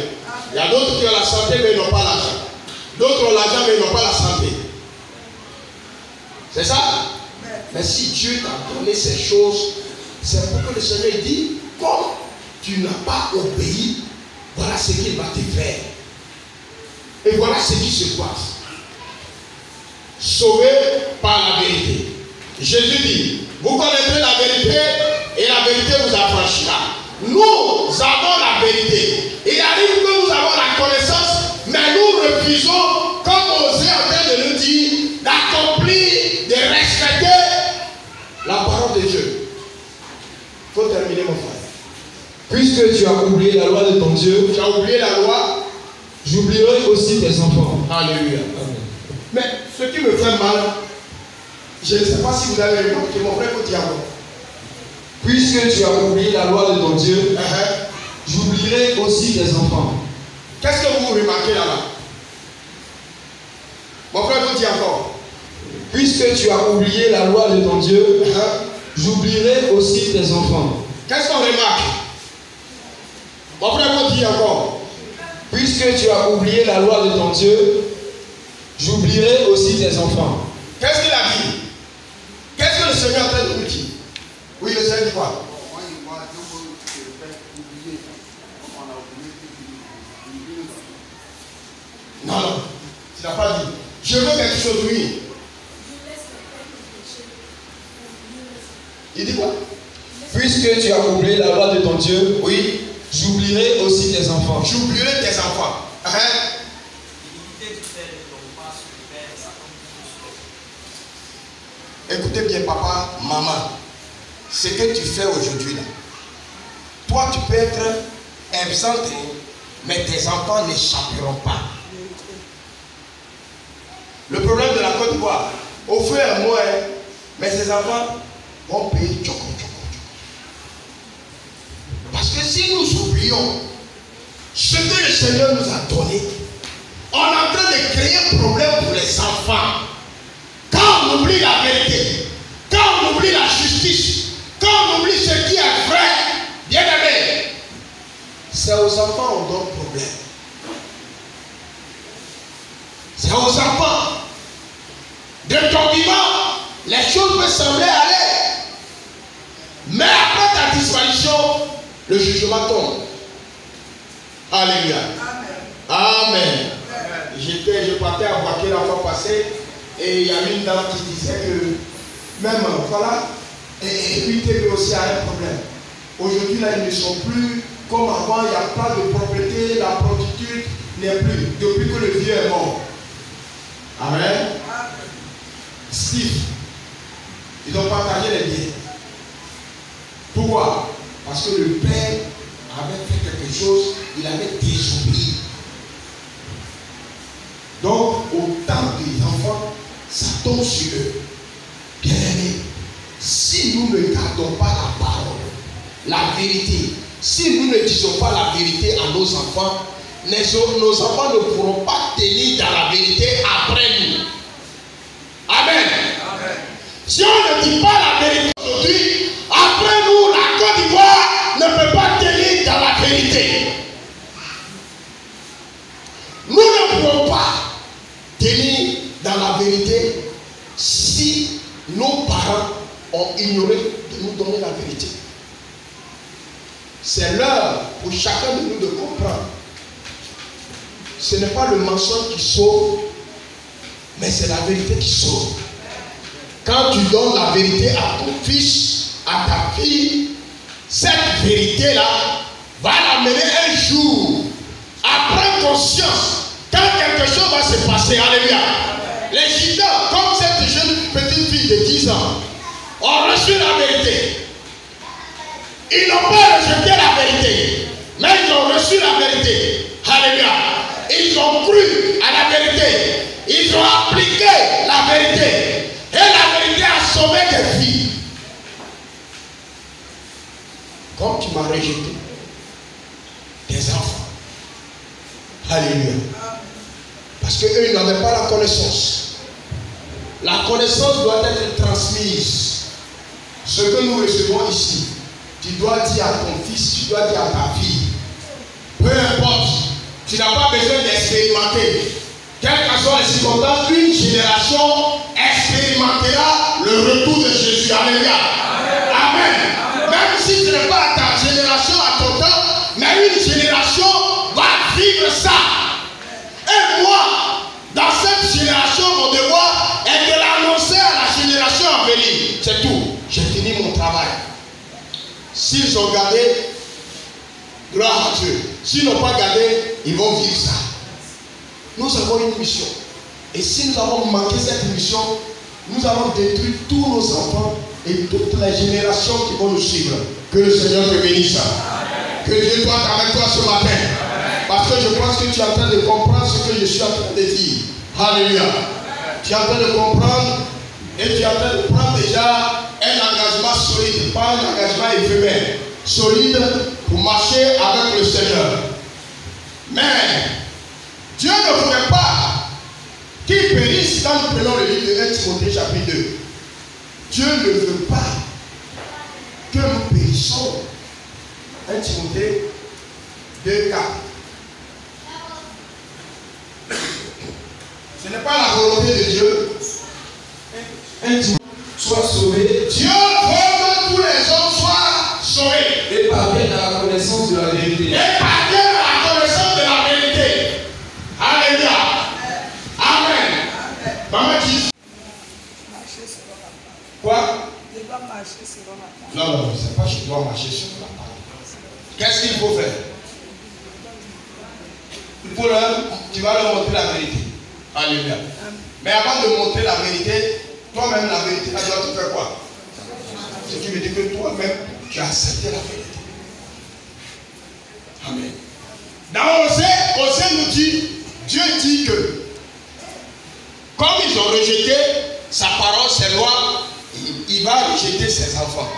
Il y a d'autres qui ont la santé mais ils n'ont pas l'argent. D'autres ont l'argent mais ils n'ont pas la santé. C'est ça? Mais si Dieu t'a donné ces choses, c'est pour que le Seigneur dit, comme tu n'as pas obéi, voilà ce qu'il va te faire. Et voilà ce qui se passe. Sauvé par la vérité. Jésus dit, vous connaîtrez la vérité et la vérité vous affranchira. Nous avons la vérité. Il arrive que nous avons la connaissance, mais nous refusons, comme Osée est en train de nous dire, d'accomplir, de respecter la parole de Dieu. Il faut terminer, mon frère. Puisque tu as oublié la loi de ton Dieu, Tu as oublié la loi. j'oublierai aussi tes enfants. Alléluia. Mais ce qui me fait mal, je ne sais pas si vous avez remarqué, mon frère faut dire encore. Puisque tu as oublié la loi de ton Dieu, j'oublierai aussi tes enfants. Qu'est-ce que vous remarquez là-bas? Mon frère faut dire encore. Puisque tu as oublié la loi de ton Dieu, j'oublierai aussi tes enfants. Qu'est-ce qu'on remarque? Mon frère faut dire encore. Puisque tu as oublié la loi de ton Dieu, j'oublierai aussi tes enfants. Qu'est-ce qu'il a dit? Qu'est-ce que le Seigneur a fait de nous dire? Oui, le Seigneur dit quoi? Non, non, tu n'as pas dit. Je veux quelque chose, oui. Il dit quoi? Puisque tu as oublié la loi de ton Dieu, Oui, j'oublierai aussi tes enfants. j'oublierai tes enfants. Écoutez bien, papa, maman, ce que tu fais aujourd'hui là, toi tu peux être absenté, mais tes enfants n'échapperont pas. Le problème de la Côte d'Ivoire, au fur et à mesure, mais ces enfants vont payer tchoko. Parce que si nous oublions ce que le Seigneur nous a donné, on est en train de créer un problème pour les enfants. Quand on oublie la vérité, quand on oublie la justice, quand on oublie ce qui est vrai, bien aimé, c'est aux enfants qu'on donne problème. C'est aux enfants. De ton vivant, les choses peuvent sembler aller. Mais après ta disparition, le jugement tombe. Alléluia. Amen. Je partais à Boaké la fois passée et il y a une dame qui disait que même, voilà, et puis TV aussi a un problème. Aujourd'hui, là, ils ne sont plus comme avant, il n'y a pas de propriété, la prostitution n'est plus, depuis que le vieux est mort. Amen. Steve, ils ont partagé les biens. Pourquoi? Parce que le père avait fait quelque chose, il avait désobéi. Donc, autant des enfants, ça tombe sur eux. Bien aimé, si nous ne gardons pas la parole, la vérité, si nous ne disons pas la vérité à nos enfants ne pourront pas tenir dans la vérité après nous. Amen. Amen. Si on ne dit pas la vérité aujourd'hui, après nous, la Côte d'Ivoire ne peut pas tenir dans la vérité. Nous ne pouvons pas tenir dans la vérité si nos parents ont ignoré de nous donner la vérité. c'est l'heure pour chacun de nous de comprendre. Ce n'est pas le mensonge qui sauve, mais c'est la vérité qui sauve. Quand tu donnes la vérité à ton fils, à ta fille, cette vérité-là va l'amener un jour à prendre conscience quand quelque chose va se passer. Alléluia. Les Gitans, comme cette jeune petite fille de 10 ans, ont reçu la vérité. Ils n'ont pas rejeté la vérité, mais ils ont reçu la vérité. Alléluia. Ils ont cru à la vérité. Ils ont appliqué la vérité. Et la vérité a sauvé des vies. Comme tu m'as rejeté des enfants. Alléluia. Parce qu'eux, ils n'avaient pas la connaissance. La connaissance doit être transmise. Ce que nous recevons ici, tu dois dire à ton fils, tu dois dire à ta fille. Peu importe, tu n'as pas besoin d'expérimenter. Quelles que soient les circonstances, une génération expérimentera le retour de Jésus. Alléluia. Amen. Même si ce n'est pas à ta génération, à ton temps, mais une génération va vivre ça. Et moi, dans cette génération, mon devoir est de l'annoncer à la génération à venir. C'est tout. J'ai fini mon travail. S'ils ont gardé, gloire à Dieu. S'ils n'ont pas gardé, ils vont vivre ça. Nous avons une mission. Et si nous avons manqué cette mission, nous allons détruire tous nos enfants et toutes les générations qui vont nous suivre. Que le Seigneur te bénisse. Que Dieu soit avec toi ce matin. Parce que je pense que tu es en train de comprendre ce que je suis en train de dire. Alléluia. Tu es en train de comprendre et tu es en train de prendre déjà un engagement solide, pas un engagement éphémère. Solide pour marcher avec le Seigneur. Mais Dieu ne voulait pas qu'ils périssent quand nous prenons le livre de 1 Timothée chapitre 2. Dieu ne veut pas que nous périssons. 1 Timothée 2, 4. Ce n'est pas la volonté de Dieu. Sois sauvé. Dieu veut que tous les hommes soient sauvés. Et parviennent à la connaissance de la vérité. Et parviennent à la connaissance de la vérité. Alléluia. Amen. Maman dit. Quoi? Je dois marcher sur la Non, parole. non, c'est pas je dois marcher sur la parole. Qu'est-ce qu'il faut faire? Pour tu vas leur montrer la vérité. Alléluia. Mais avant de montrer la vérité, toi-même la vérité, elle doit te faire quoi? Ce qui veut dire que toi-même, tu as accepté la vérité. Amen. Dans Osée nous dit, Dieu dit que comme ils ont rejeté sa parole, ses lois, il va rejeter ses enfants.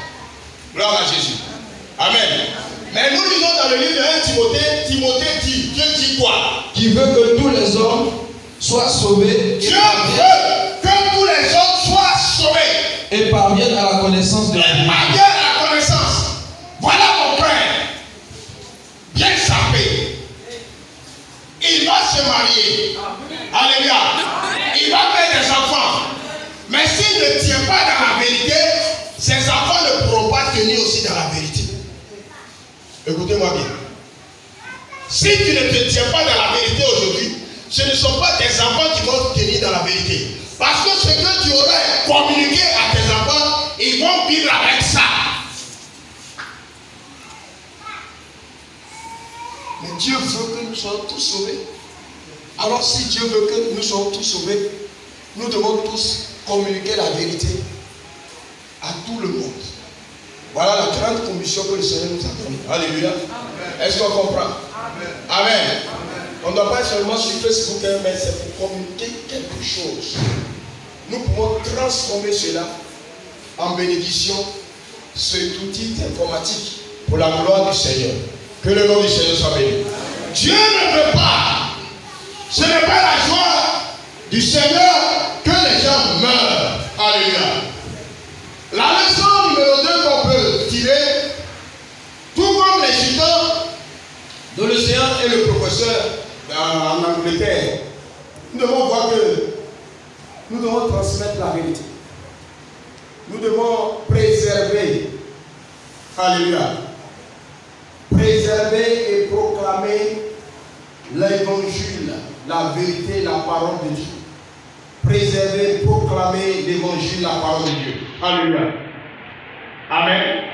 Gloire à Jésus. Amen. Mais nous lisons dans le livre de 1 Timothée, Timothée dit, Dieu dit quoi? Qui veut que tous les hommes soient sauvés. Dieu veut que tous les hommes soient sauvés. Et parviennent à la connaissance de la vérité. Parviennent à la connaissance. Voilà mon frère. Bien sapé. Il va se marier. Alléluia. Il va faire des enfants. Mais s'il ne tient pas dans la vérité, ses enfants ne pourront pas tenir aussi dans la vérité. Écoutez-moi bien. Si tu ne te tiens pas dans la vérité aujourd'hui, ce ne sont pas tes enfants qui vont tenir dans la vérité. Parce que ce que tu aurais communiqué à tes enfants, ils vont vivre avec ça. Mais Dieu veut que nous soyons tous sauvés. Alors si Dieu veut que nous soyons tous sauvés, nous devons tous communiquer la vérité à tout le monde. Voilà la grande commission que le Seigneur nous a donnée. Alléluia. Est-ce qu'on comprend? Amen. Amen. On ne doit pas être seulement sur Facebook, mais c'est pour communiquer quelque chose. Nous pouvons transformer cela en bénédiction, cet outil informatique pour la gloire du Seigneur. Que le nom du Seigneur soit béni. Dieu ne veut pas. Ce n'est pas la joie du Seigneur que les gens meurent. Alléluia. La leçon numéro 2 qu'on peut tirer, tout comme les Gitans de l'océan et le professeur en Angleterre, nous devons voir que nous devons transmettre la vérité. Nous devons préserver. Alléluia. préserver et proclamer l'évangile, la vérité, la parole de Dieu. Préserver, proclamer l'évangile, la parole de Dieu. Alléluia. Amen.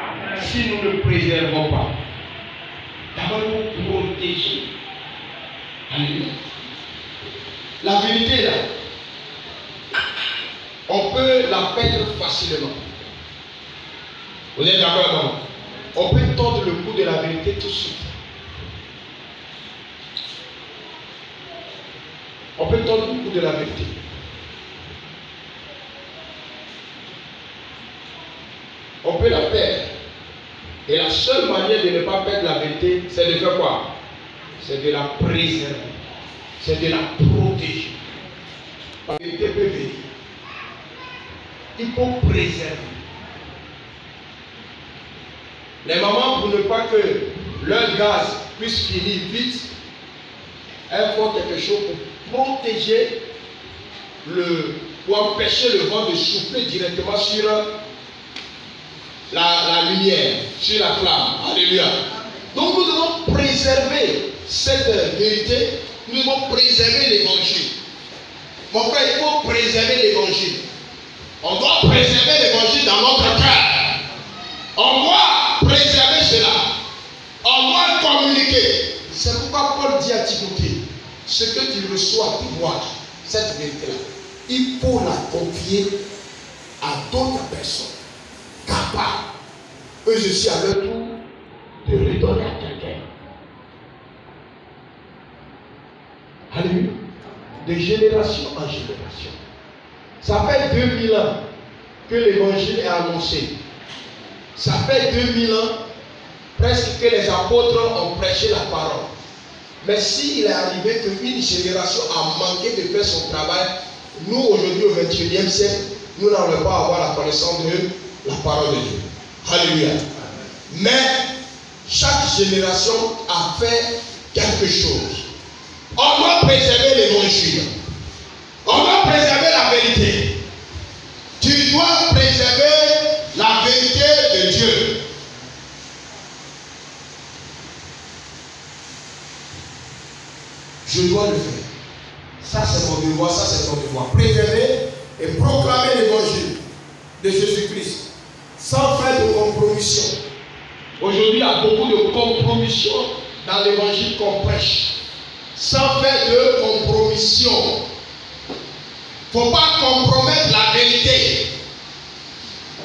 Si nous ne préservons pas, d'abord nous protéger. Alléluia. La vérité là, on peut la perdre facilement. Vous êtes d'accord avec moi? On peut tordre le cou de la vérité tout de suite. On peut tordre le cou de la vérité. On peut la perdre. Et la seule manière de ne pas perdre la vérité, c'est de faire quoi? C'est de la préserver. C'est de la protéger. La vérité peut venir. Il faut préserver. Les mamans, pour ne pas que leur gaz puisse finir vite, elles font quelque chose pour protéger pour empêcher le vent de souffler directement sur la lumière, sur la flamme. Alléluia. Donc nous devons préserver cette vérité, nous devons préserver l'évangile. Mon frère, il faut préserver l'évangile. On doit préserver l'évangile dans notre cœur. On doit préserver cela. On doit communiquer. C'est pourquoi Paul dit à Timothée, ce que tu reçois pour moi, cette vérité-là, il faut la confier à d'autres personnes capables. Eux aussi à leur tour de redonner à quelqu'un. Alléluia. De génération en génération. Ça fait 2000 ans que l'évangile est annoncé. Ça fait 2000 ans presque que les apôtres ont prêché la parole. Mais s'il est arrivé qu'une génération a manqué de faire son travail, nous aujourd'hui au 21e siècle, nous n'allons pas avoir la connaissance de la parole de Dieu. Alléluia. Mais chaque génération a fait quelque chose. On doit préserver l'évangile. On doit préserver la vérité. Tu dois préserver la vérité de Dieu. Je dois le faire. Ça c'est mon devoir, ça c'est ton devoir. Préserver et proclamer l'évangile de Jésus-Christ sans faire de compromission. Aujourd'hui, il y a beaucoup de compromission dans l'évangile qu'on prêche. Sans faire de compromission. Il ne faut pas compromettre la vérité.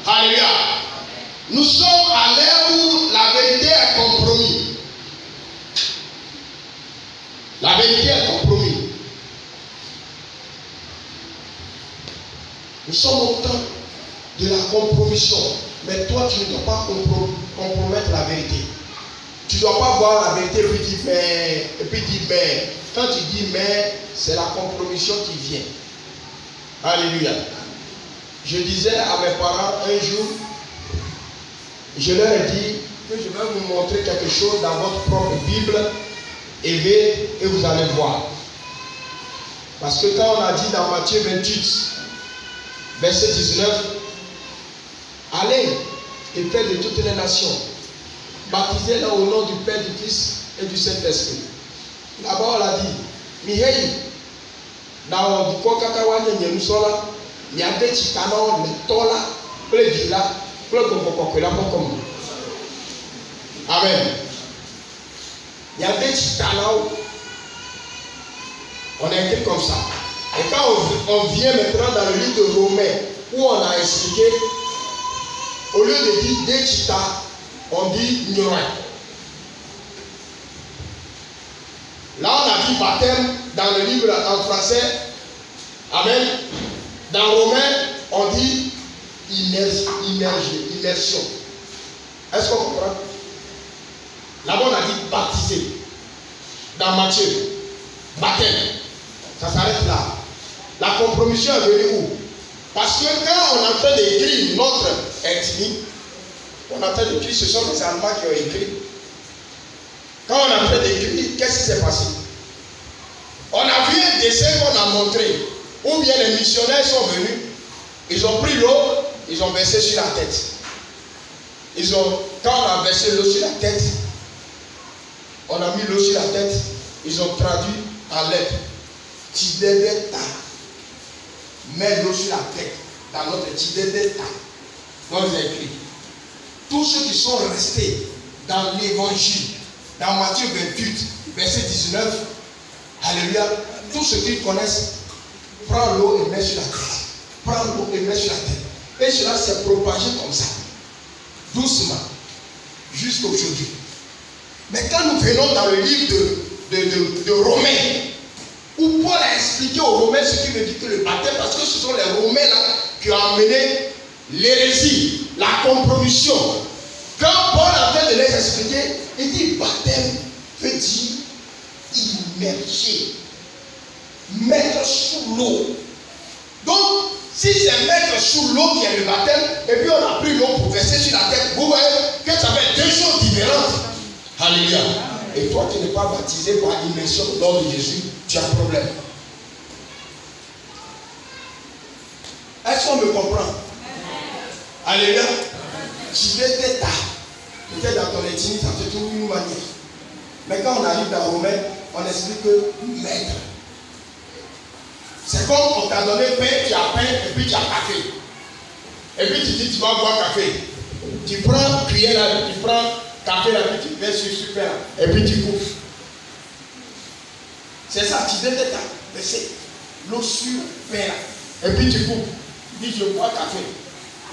Alléluia. Nous sommes à l'ère où la vérité est compromise. La vérité est compromise. Nous sommes au temps de la compromission. Mais toi, tu ne dois pas compromettre la vérité. Tu ne dois pas voir la vérité et puis dire mais. Quand tu dis mais, c'est la compromission qui vient. Alléluia. Je disais à mes parents un jour, je leur ai dit que je vais vous montrer quelque chose dans votre propre Bible et vous allez voir. Parce que quand on a dit dans Matthieu 28, verset 19, allez et faites de toutes les nations, baptisez-les au nom du Père, du Fils et du Saint-Esprit. Là-bas on a dit, Mihei, dans le Kokakawa Nyemusola, il y a des chitanos, les tola, les villas, les cocococola, comme Amen. Il y a des chitanos, on est écrit comme ça. Et quand on vient maintenant dans le livre de Romains, où on a expliqué, au lieu de dire des chitas, on dit ignorant. Là, on a dit baptême dans le livre en français. Amen. Dans Romains, on dit immersion. Est-ce qu'on comprend? Là-bas, on a dit baptiser. Dans Matthieu, baptême. Ça s'arrête là. La compromission est venue où? Parce que quand on est en train d'écrire notre ethnie, on est en train d'écrire, ce sont les Allemands qui ont écrit. Quand on est en train d'écrire, qu'est-ce qui s'est passé? On a vu un dessin qu'on a montré, où bien les missionnaires sont venus, ils ont pris l'eau, ils ont versé sur la tête. Quand on a versé l'eau sur la tête, On a mis l'eau sur la tête. Ils ont traduit en lettres. Tidedeta. Mets l'eau sur la tête. Dans notre Tidedeta. Donc j'ai écrit. Tous ceux qui sont restés dans l'évangile, dans Matthieu 28, verset 19, alléluia, tous ceux qui connaissent, prends l'eau et mets sur la tête. Prends l'eau et mets sur la tête. Et cela s'est propagé comme ça, doucement, jusqu'à aujourd'hui. Mais quand nous venons dans le livre de Romains, où Paul a expliqué aux Romains ce qui veut dire que le baptême, parce que ce sont les Romains là qui ont amené l'hérésie, la compromission. Quand Paul a fait de les expliquer, il dit baptême veut dire immerger, mettre sous l'eau. Donc, si c'est mettre sous l'eau qui est le baptême, et puis on a pris l'eau pour verser sur la tête, vous voyez que ça fait deux choses différentes. Alléluia. Et toi qui n'es pas baptisé par immersion au nom de Jésus, tu as un problème. Est-ce qu'on me comprend? Alléluia. Tu l'étais tard. Peut-être dans ton ethnie, ça te trouve une manière. Mais quand on arrive dans Romains, on explique que maître. C'est comme on t'a donné pain, tu as pain et puis tu as café. Et puis tu dis tu vas boire café. Tu prends cuillère là, tu prends café là, puis tu verses sur super et puis tu coupes. C'est ça, tu donnes ta verser l'eau sur pain là. Et puis tu coupes. Tu dis je bois café.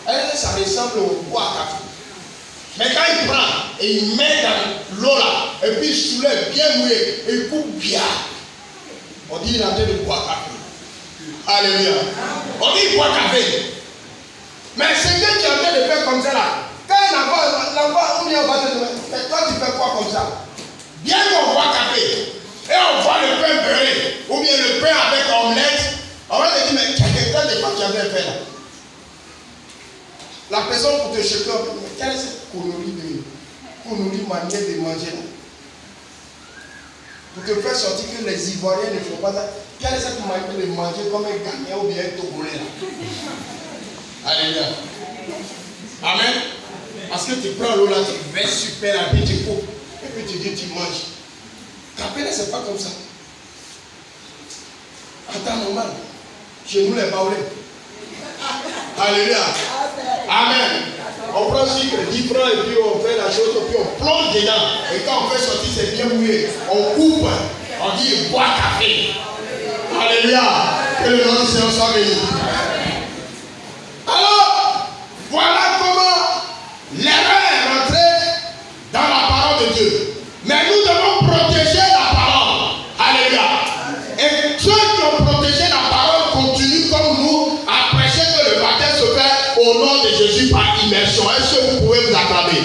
Et ça ressemble au bois café. Mais quand il prend et il met dans l'eau là, et puis il soulève bien mouillé, et il coupe bien. On dit il est en train de boire café. Alléluia. On dit il boit café. Mais c'est que tu es en train de faire comme ça là. Quand l'enfant, on vient au bas de mais toi tu fais quoi comme ça? Bien qu'on boit café, et on voit le pain beurré, ou bien le pain avec omelette, on va te dire, mais quelqu'un de quoi tu avais fait là? La personne pour te choquer, quelle est cette connerie manière de manger là? Pour te faire sortir que les Ivoiriens ne font pas ça. Quelle est cette manière de manger comme un Ghanéen ou bien un Togolais là? Alléluia. Amen. Parce que tu prends l'eau là, tu verses super et puis tu coupes. Et puis tu dis tu manges. Capé là, c'est pas comme ça. En temps normal. Chez nous les Baoulés. Alléluia. Amen. On prend sucre, 10 francs et puis on fait la chose, et puis on plonge dedans. Et quand on fait sortir, c'est bien mouillé. On coupe, on dit bois café. Alléluia. Que le nom du Seigneur soit béni. Alors, voilà comment l'erreur est rentrée dans la parole de Dieu. Mais nous devons protéger la parole. Alléluia. Et ceux qui ont protégé la parole continuent comme nous à prêcher que le baptême se fait au nom de Jésus par immersion. Est-ce que vous pouvez vous acclamer?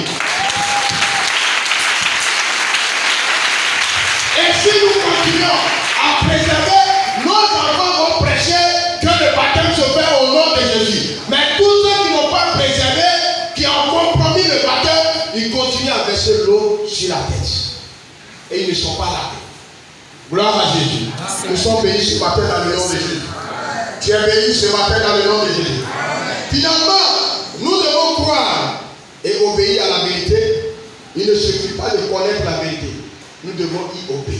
Et si nous continuons à préserver, nos enfants vont prêcher que le baptême se fait au nom de Jésus. Mais tous ceux qui n'ont pas préservé, qui ont compromis le baptême, ils continuent à verser l'eau sur la tête. Et ils ne sont pas là. Gloire à Jésus. Nous sommes bénis ce matin dans le nom de Jésus. Tu es béni ce matin dans le nom de Jésus. Finalement, nous devons croire et obéir à la vérité. Il ne suffit pas de connaître la vérité. Nous devons y obéir.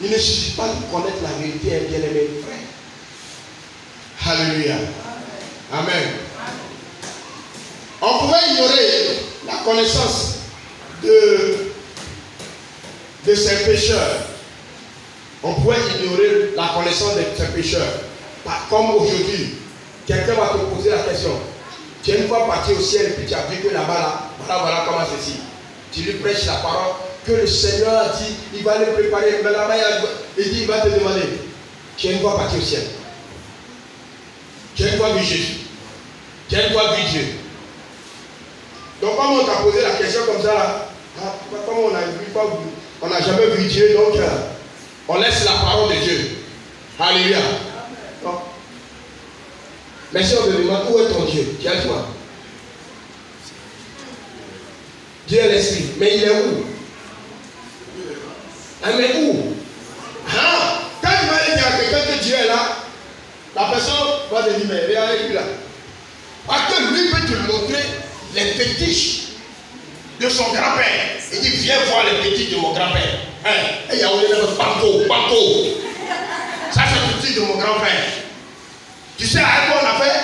Il ne suffit pas de connaître la vérité, bien aimé frère. Alléluia. Amen. On pouvait ignorer la connaissance de ces pécheurs. On pouvait ignorer la connaissance de ces pécheurs. Comme aujourd'hui, quelqu'un va te poser la question. Tu es une fois parti au ciel et puis tu as vu que là-bas, voilà comment c'est ici. Tu lui prêches la parole que le Seigneur a dit, il va le préparer. Mais là-bas, il dit, il va te demander. Tu es une fois parti au ciel. Tu as une fois vu Jésus. Tu as une fois vu Dieu. Donc, comme on t'a posé la question comme ça, là, comme on n'a jamais vu Dieu, donc on laisse la parole de Dieu. Alléluia. Non. Mais si on te demande où est ton Dieu, tu as toi. Dieu est l'esprit. Mais il est où? Mais où? Quand tu vas dire à quelqu'un que Dieu est là, la personne va te dire, mais regardez lui là. Parce que lui peut te montrer les fétiches de son grand-père. Il dit, viens voir les petits de mon grand-père. Et il y a un banco. Ça, c'est le petit de mon grand-père. Tu sais, avec quoi on a fait?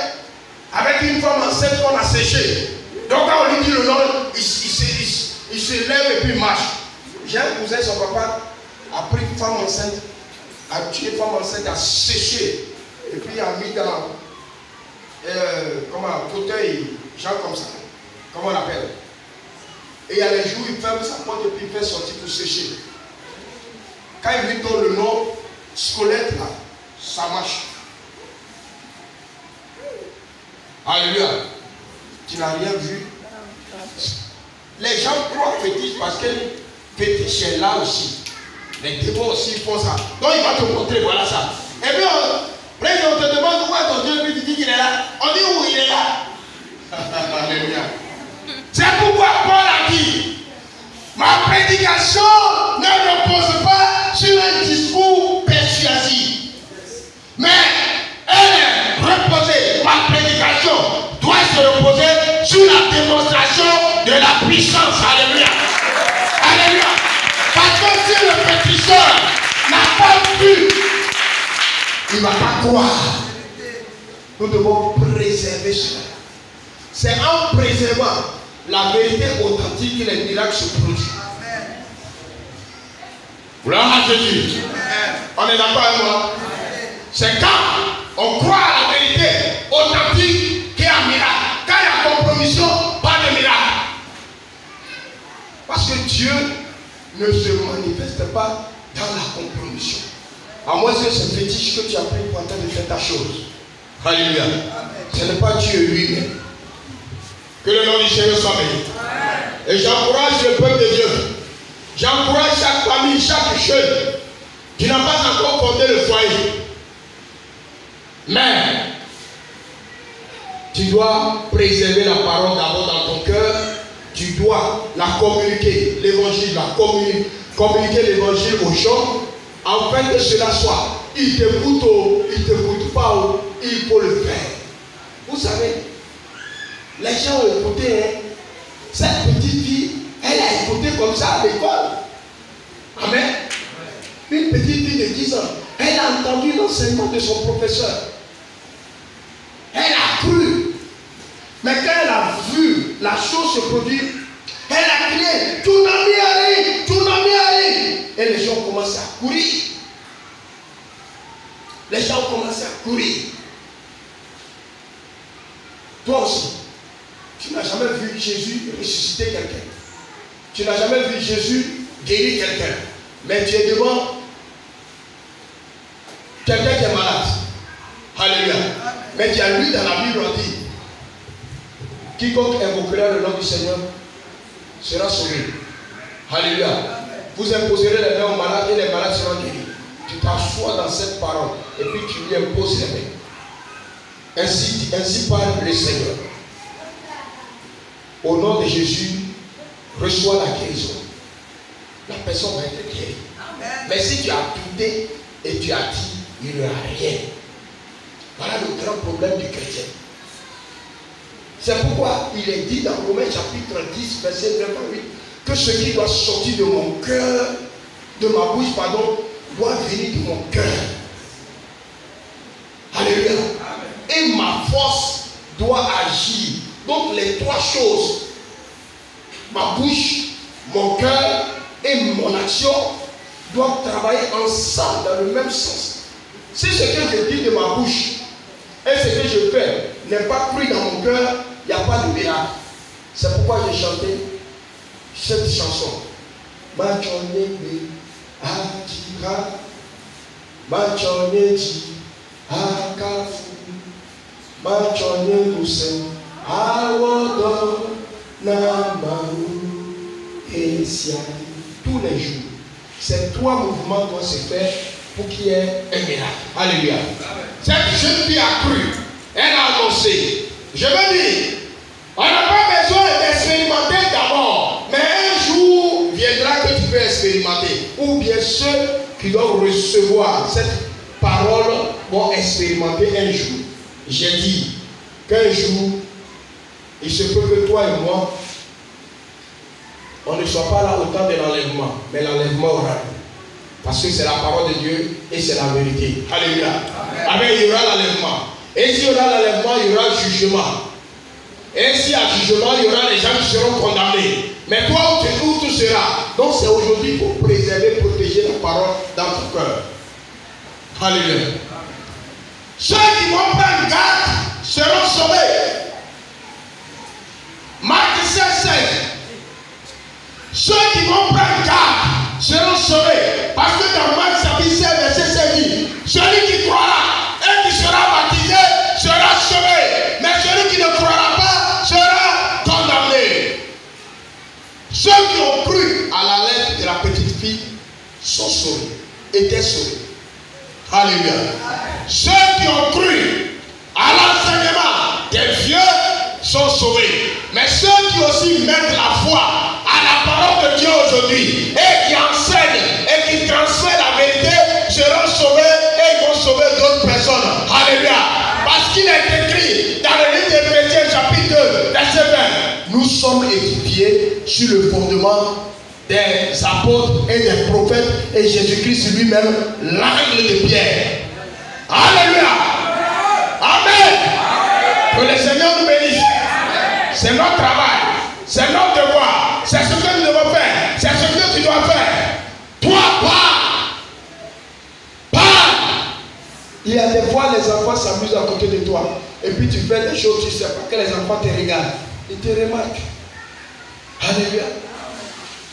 Avec une femme enceinte qu'on a séché. Donc, quand on lui dit le nom, il se lève et puis il marche. J'ai un cousin, son papa a pris une femme enceinte, a tué une femme enceinte, a séché. Et puis, il a mis dans un fauteuil, genre comme ça. Comment on appelle? Et il y a les jours, il ferme sa porte et puis il fait sortir pour sécher. Quand il lui donne le nom, squelette là, ça marche. Alléluia. Tu n'as rien vu. Les gens croient fétiche parce que fétiche est là aussi. Les démons aussi font ça. Donc il va te montrer, voilà ça. Et puis on te demande où est ton Dieu, puis tu dis qu'il est là. On dit où il est là. Alléluia. C'est pourquoi Paul a dit, ma prédication ne repose pas sur un discours persuasif, mais elle est reposée. Ma prédication doit se reposer sur la démonstration de la puissance. Alléluia. Alléluia. Parce que si le pétrisseur n'a pas vu, il ne va pas croire. Nous devons préserver cela. C'est en préservant la vérité authentique que les miracles se produisent. Gloire à Jésus. On est d'accord avec moi? C'est quand on croit à la vérité authentique qu'il y a un miracle. Quand il y a compromission, pas de miracle. Parce que Dieu ne se manifeste pas dans la compromission. À moins que ce fétiche que tu as pris pour entendre de faire ta chose. Alléluia. Ce n'est pas Dieu lui-même. Que le nom du Seigneur soit béni. Et j'encourage le peuple de Dieu. J'encourage chaque famille, chaque jeune qui n'a pas encore fondé le foyer. Mais tu dois préserver la parole d'abord dans ton cœur. Tu dois la communiquer, l'évangile, communiquer l'évangile aux gens, afin que cela soit. Il t'écoute ou il ne t'écoute pas, il faut le faire. Vous savez, les gens ont écouté, hein. Cette petite fille, elle a écouté comme ça à l'école. Amen. Une petite fille de 10 ans, elle a entendu l'enseignement de son professeur. Elle a cru. Mais quand elle a vu la chose se produire, elle a crié, Tsunami arrive, Tsunami arrive. Et les gens ont commencé à courir. Les gens ont commencé à courir. Toi aussi, tu n'as jamais vu Jésus ressusciter quelqu'un. Tu n'as jamais vu Jésus guérir quelqu'un. Mais tu es devant quelqu'un qui est malade. Alléluia. Mais tu as lu dans la Bible, on dit, quiconque invoquera le nom du Seigneur sera sauvé. Alléluia. Vous imposerez les mains aux malades et les malades seront guéris. Tu t'assois dans cette parole et puis tu lui imposes les mains. Ainsi parle le Seigneur. Au nom de Jésus, reçois la guérison. La personne va être guérie. Mais si tu as douté et tu as dit, il n'y aura rien. Voilà le grand problème du chrétien. C'est pourquoi il est dit dans Romains chapitre 10, verset 9 à 8, que ce qui doit sortir de mon cœur, de ma bouche, pardon, doit venir de mon cœur. Alléluia. Et ma force doit agir. Donc les trois choses, ma bouche, mon cœur et mon action, doivent travailler ensemble dans le même sens. Si ce que je dis de ma bouche et ce que je fais n'est pas pris dans mon cœur, il n'y a pas de miracle. C'est pourquoi j'ai chanté cette chanson. Machonneji Akira, Machonneji Akafu, Machonneji Awodo Namaru Esiani. Tous les jours, ces trois mouvements doivent se faire pour qu'il y ait un miracle. Alléluia. Cette jeune fille a cru. Elle a annoncé. Je veux dire, on n'a pas besoin d'expérimenter d'abord. Mais un jour viendra que tu peux expérimenter. Ou bien ceux qui doivent recevoir cette parole vont expérimenter un jour. J'ai dit qu'un jour, il se peut que toi et moi, on ne soit pas là au temps de l'enlèvement, mais l'enlèvement aura lieu. Parce que c'est la parole de Dieu et c'est la vérité. Alléluia. Amen. Il y aura l'enlèvement. Et s'il y aura l'enlèvement, il y aura le jugement. Et s'il y a jugement, il y aura les gens qui seront condamnés. Mais toi, où tu seras? Donc c'est aujourd'hui pour préserver, protéger la parole dans ton cœur. Alléluia. Ceux qui vont prendre garde seront sauvés. Marc 16. Ceux qui vont prendre garde seront sauvés. Parce que dans Marc 16, verset 16 dit, celui qui croira et qui sera baptisé sera sauvé. Mais celui qui ne croira pas sera condamné. Ceux qui ont cru à la lettre de la petite fille sont sauvés, étaient sauvés. Alléluia. Ceux qui ont cru à l'enseignement des vieux sont sauvés. Mais ceux qui aussi mettent la foi à la parole de Dieu aujourd'hui et qui enseignent et qui transmettent la vérité seront sauvés et ils vont sauver d'autres personnes. Alléluia. Parce qu'il est écrit dans le livre des Chrétiens chapitre 2 verset 20, nous sommes édifiés sur le fondement des apôtres et des prophètes et Jésus-Christ lui-même l'angle de pierre. Alléluia. Amen. Que le Seigneur nous bénisse. C'est notre travail, c'est notre devoir, c'est ce que nous devons faire, c'est ce que tu dois faire. Toi, parle. Il y a des fois les enfants s'amusent à côté de toi et puis tu fais des choses, tu ne sais pas que les enfants te regardent, ils te remarquent. Alléluia.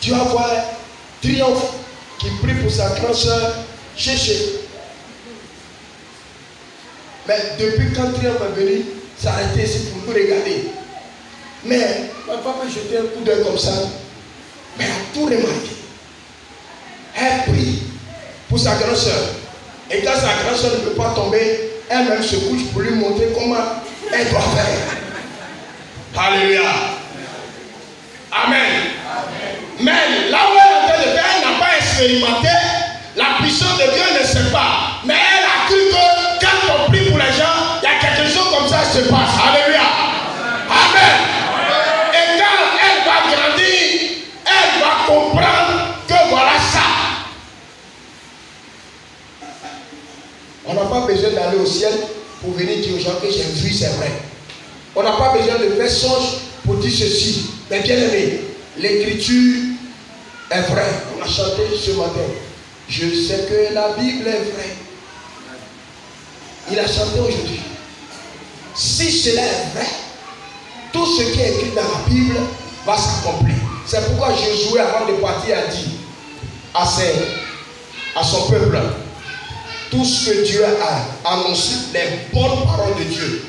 Tu vas voir Triomphe qui prie pour sa grande soeur Chéché. Mais depuis quand Triomphe est venu s'arrêter ici pour nous regarder. Mais ma femme m'a jeté un coup d'œil comme ça. Mais elle a tout remarqué. Elle prie pour sa grande soeur. Et quand sa grande soeur ne peut pas tomber, elle-même se couche pour lui montrer comment elle doit faire. Alléluia. Amen. Mais là où elle est en train de faire, elle n'a pas expérimenté la puissance de Dieu, elle ne sait pas. Mais elle a cru que quand on prie pour les gens, il y a quelque chose comme ça qui se passe. Alléluia. Amen. Et quand elle va grandir, elle va comprendre que voilà ça. On n'a pas besoin d'aller au ciel pour venir dire aux gens que j'ai vu, c'est vrai. On n'a pas besoin de faire songe pour dire ceci. Mais bien aimé, l'écriture est vraie. On a chanté ce matin. Je sais que la Bible est vraie. Il a chanté aujourd'hui. Si cela est vrai, tout ce qui est écrit dans la Bible va s'accomplir. C'est pourquoi Josué, avant de partir, a dit à son peuple, tout ce que Dieu a annoncé, les bonnes paroles de Dieu,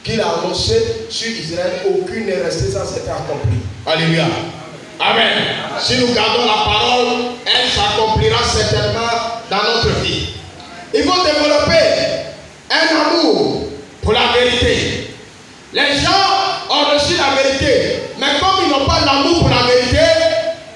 qu'il a annoncé sur Israël, aucune n'est restée sans s'être accomplie. Alléluia. Amen. Si nous gardons la parole, elle s'accomplira certainement dans notre vie. Il faut développer un amour pour la vérité. Les gens ont reçu la vérité, mais comme ils n'ont pas l'amour pour la vérité,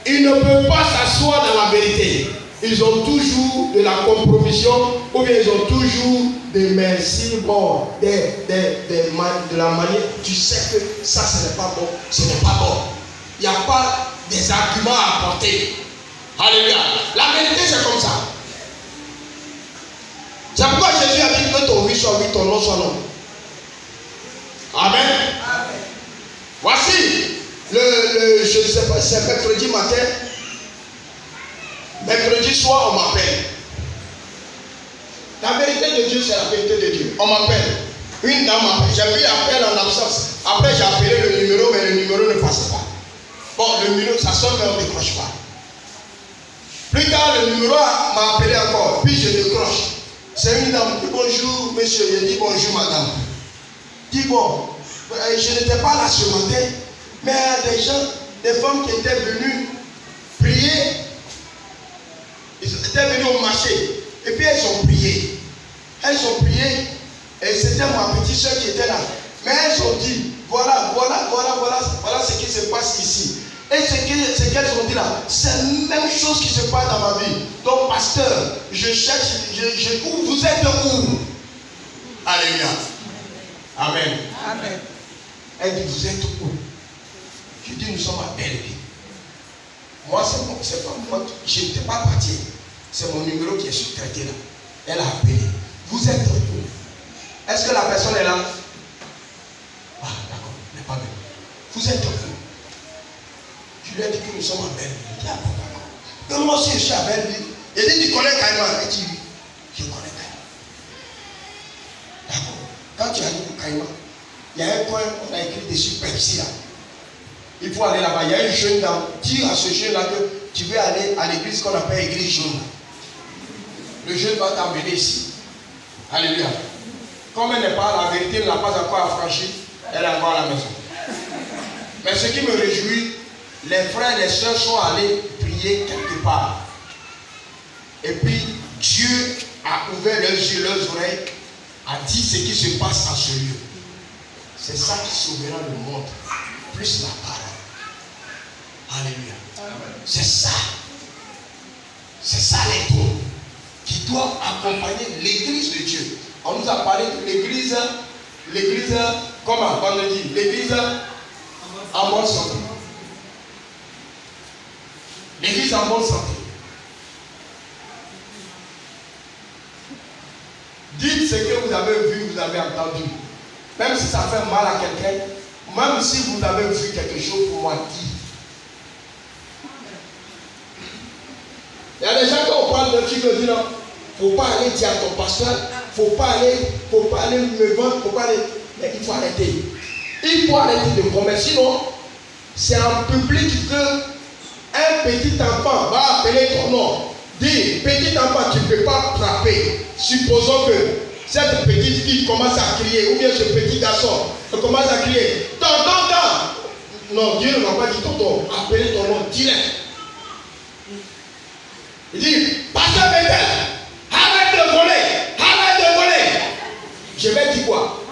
ils ne peuvent pas s'asseoir dans la vérité. Ils ont toujours de la compromission ou bien ils ont toujours des merci, bon, de la manière. Tu sais que ça, ce n'est pas bon, ce n'est pas bon. Il n'y a pas des arguments à apporter. Alléluia. La vérité, c'est comme ça. C'est pourquoi Jésus a dit que ton oui soit oui, ton non soit non. Amen. Amen. Voici, je ne sais pas, c'est mercredi matin. Mercredi soir, on m'appelle. La vérité de Dieu, c'est la vérité de Dieu. On m'appelle. Une dame m'appelle. J'ai pris l'appel en absence. Après, j'ai appelé le numéro, mais le numéro ne passe pas. Bon, le numéro, ça sonne, mais on ne décroche pas. Plus tard, le numéro m'a appelé encore. Puis je décroche. C'est une dame. Dit bonjour, monsieur. Je dis bonjour, madame. Dis bon, je n'étais pas là ce matin, mais il y a des gens, des femmes qui étaient venues prier. Ils étaient venus au marché. Et puis elles ont prié. Elles ont prié. Et c'était ma petite soeur qui était là. Mais elles ont dit, voilà ce qui se passe ici. Et ce qu'elles ont dit là, c'est la même chose qui se passe dans ma vie. Donc, pasteur, je cherche, où vous êtes où? Alléluia. Amen. Amen. Elle dit, vous êtes où? Je dis, nous sommes à Belleville. Moi, c'est pas moi, je n'étais pas parti. C'est mon numéro qui est sur traité là. Elle a appelé. Vous êtes où? Est-ce que la personne est là? Ah, d'accord, elle n'est pas bien. Vous êtes où? Je lui ai dit que nous sommes à Belleville. Il dit, ah, d'accord. Donc moi aussi, je suis à Belleville. Il dit, tu connais Caïman? Elle dit, oui, je connais Caïman. D'accord. Quand tu arrives au Caïman, il y a un coin, on a écrit dessus Pepsi là. Il faut aller là-bas. Il y a une jeune dame. Dis à ce jeune-là que tu veux aller à l'église qu'on appelle église jaune. Le jeune va t'emmener ici. Alléluia. Comme elle n'est pas la vérité, elle n'a pas encore affranchi, elle est encore à la maison. Mais ce qui me réjouit, les frères et les sœurs sont allés prier quelque part. Et puis Dieu a ouvert leurs yeux, leurs oreilles, a dit ce qui se passe à ce lieu. C'est ça qui sauvera le monde. Plus la parole. Alléluia. C'est ça. C'est ça les dons qui doivent accompagner l'église de Dieu. On nous a parlé de l'église, comment on dit, l'église en bonne santé. L'église en bonne santé. Dites ce que vous avez vu, vous avez entendu. Même si ça fait mal à quelqu'un, même si vous avez vu quelque chose pour moi, dites. Il y a des gens qui ont parlé de qui me disent non, il ne faut pas aller dire à ton pasteur, il ne faut pas aller me vendre, faut pas aller. Mais il faut arrêter. Il faut arrêter de commettre. Sinon, c'est en public que un petit enfant va appeler ton nom. Dis, petit enfant, tu ne peux pas frapper. Supposons que cette petite fille commence à crier, ou bien ce petit garçon commence à crier, tonton. Non, Dieu ne m'a pas dit tonton, appelez ton nom direct. Il dit, pasteur Bethel, arrête de voler. Je vais dire quoi?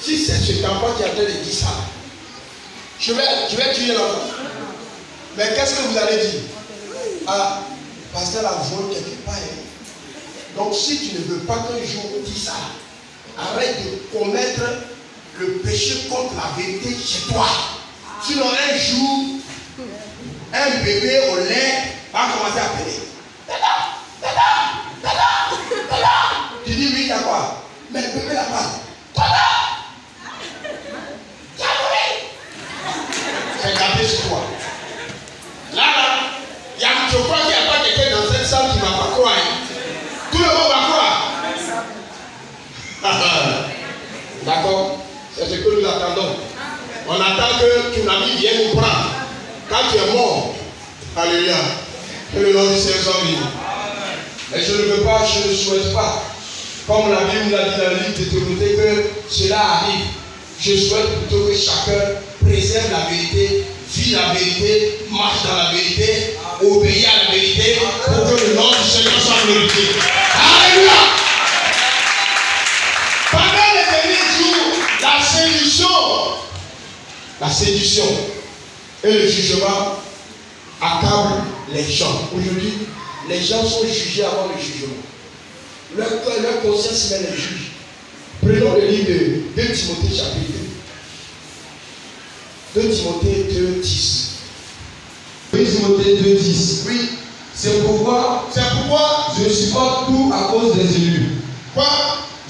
Si c'est cet enfant qui a train de dire ça, je vais tuer l'enfant. Mais qu'est-ce que vous allez dire? Ah, pasteur la volé quelque part. Donc si tu ne veux pas qu'un jour on dise ça, arrête de commettre le péché contre la vérité chez toi. Sinon un jour, un bébé au lait va commencer à appeler. Dada. Tu dis oui, il y a quoi? Mais le bébé là-bas. Dada. C'est gardé sur toi. Là, je crois qu'il n'y a pas quelqu'un dans cette salle qui ne va pas croire. Tout le monde va croire. D'accord? C'est ce que nous attendons. On attend que ton ami vienne nous prendre. Quand tu es mort, alléluia, que le nom du Seigneur soit béni. Mais je ne veux pas, je ne souhaite pas, comme la Bible l'a dit dans le livre de Timothée, que cela arrive. Je souhaite plutôt que chacun préserve la vérité, vit la vérité, marche dans la vérité, obéit à la vérité, pour que le nom du Seigneur soit glorifié. Alléluia! Pendant les derniers jours, la séduction et le jugement accablent les gens. Aujourd'hui, les gens sont jugés avant le jugement. Leur conscience même les juge. Prenons le livre de 2 Timothée chapitre 2. 2 Timothée 2:10. 2 Timothée 2:10. Oui. C'est pourquoi je supporte tout à cause des élus. Quoi?